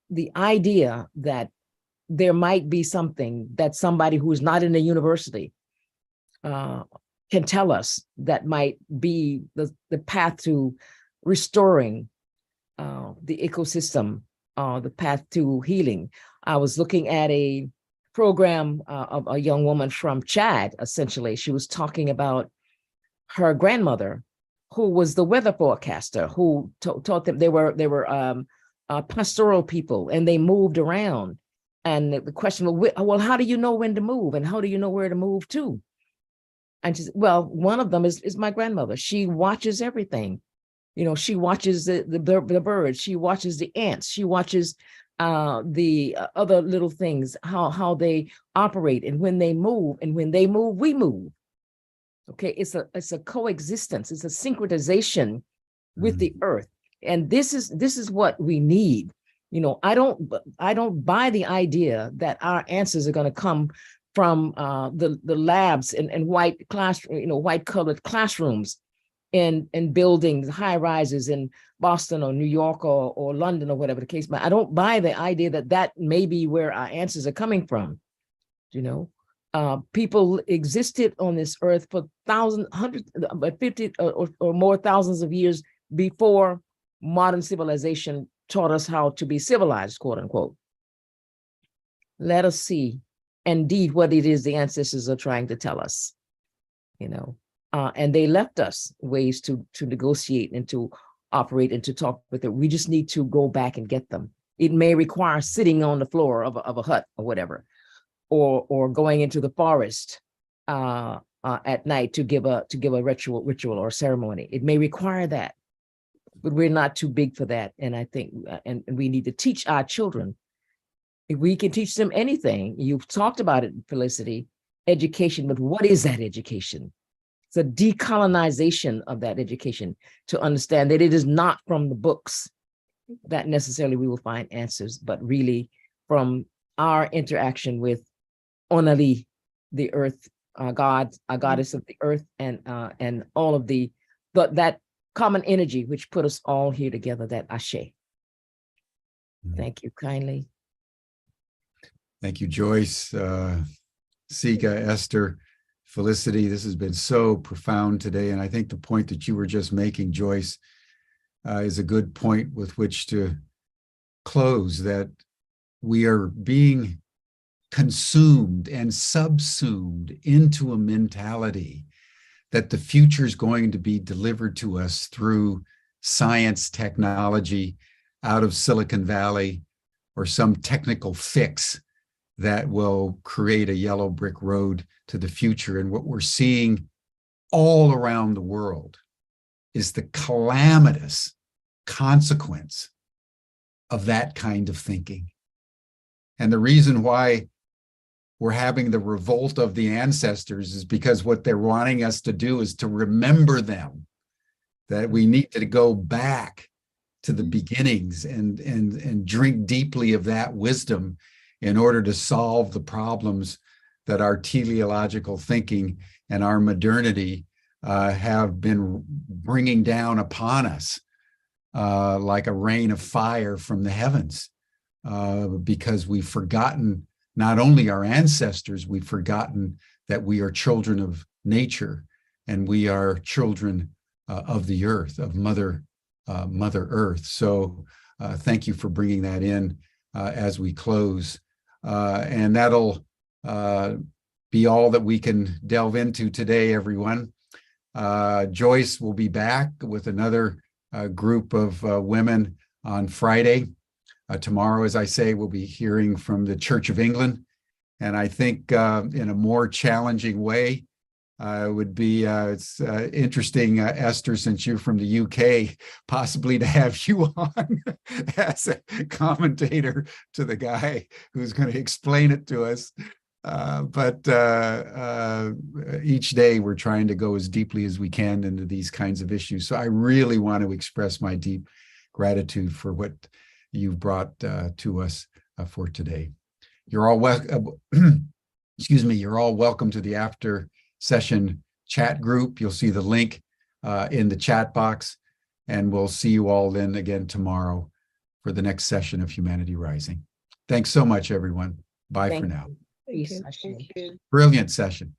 The idea that there might be something that somebody who is not in a university can tell us that might be the path to restoring the ecosystem, the path to healing. I was looking at a program of a young woman from Chad, essentially. She was talking about her grandmother, who was the weather forecaster, who taught them. They were pastoral people, and they moved around. And the question was, well, how do you know when to move, and how do you know where to move to? And she said, well, one of them is my grandmother. She watches everything. You know, she watches the birds, she watches the ants, she watches the other little things, how they operate, and when they move, we move. Okay, it's a coexistence, it's a synchronization with the earth, and this is what we need. You know, I don't buy the idea that our answers are going to come from the labs and white white colored classrooms in buildings, high rises in Boston or New York or London or whatever the case. But I don't buy the idea that may be where our answers are coming from. You know, people existed on this earth for thousands, hundreds, 50 or more thousands of years before modern civilization taught us how to be civilized, quote unquote. Let us see indeed what it is the ancestors are trying to tell us, you know. And they left us ways to negotiate and to operate and to talk with it. We just need to go back and get them. It may require sitting on the floor of a hut or whatever, or going into the forest at night to give a ritual or ceremony. It may require that, but we're not too big for that. And I think, and we need to teach our children. If we can teach them anything, you've talked about it, Felicity, education, but what is that education? It's a decolonization of that education to understand that it is not from the books that necessarily we will find answers, but really from our interaction with Onali, the earth, God, a goddess of the earth, and all of that common energy which put us all here together, that Ashe. Thank you kindly. Thank you, Joyce, Sika, Esther, Felicity. This has been so profound today. And I think the point that you were just making, Joyce, is a good point with which to close, that we are being consumed and subsumed into a mentality that the future is going to be delivered to us through science, technology, out of Silicon Valley, or some technical fix that will create a yellow brick road to the future. And what we're seeing all around the world is the calamitous consequence of that kind of thinking. And the reason why we're having the revolt of the ancestors is because what they're wanting us to do is to remember them, that we need to go back to the beginnings and drink deeply of that wisdom in order to solve the problems that our teleological thinking and our modernity have been bringing down upon us like a rain of fire from the heavens, because we've forgotten not only our ancestors, we've forgotten that we are children of nature, and we are children of the earth, of Mother Earth. So thank you for bringing that in as we close. And that'll be all that we can delve into today, everyone. Joyce will be back with another group of women on Friday. Tomorrow, as I say, we'll be hearing from the Church of England. And I think in a more challenging way, would be, it's interesting, Esther, since you're from the UK, possibly to have you on as a commentator to the guy who's going to explain it to us. But each day we're trying to go as deeply as we can into these kinds of issues. So I really want to express my deep gratitude for what you've brought to us for today. You're all excuse me, you're all welcome to the after session chat group. You'll see the link in the chat box, and we'll see you all then again tomorrow for the next session of Humanity Rising. Thanks so much, everyone. Bye for now. Thank you. Thank you. Brilliant session.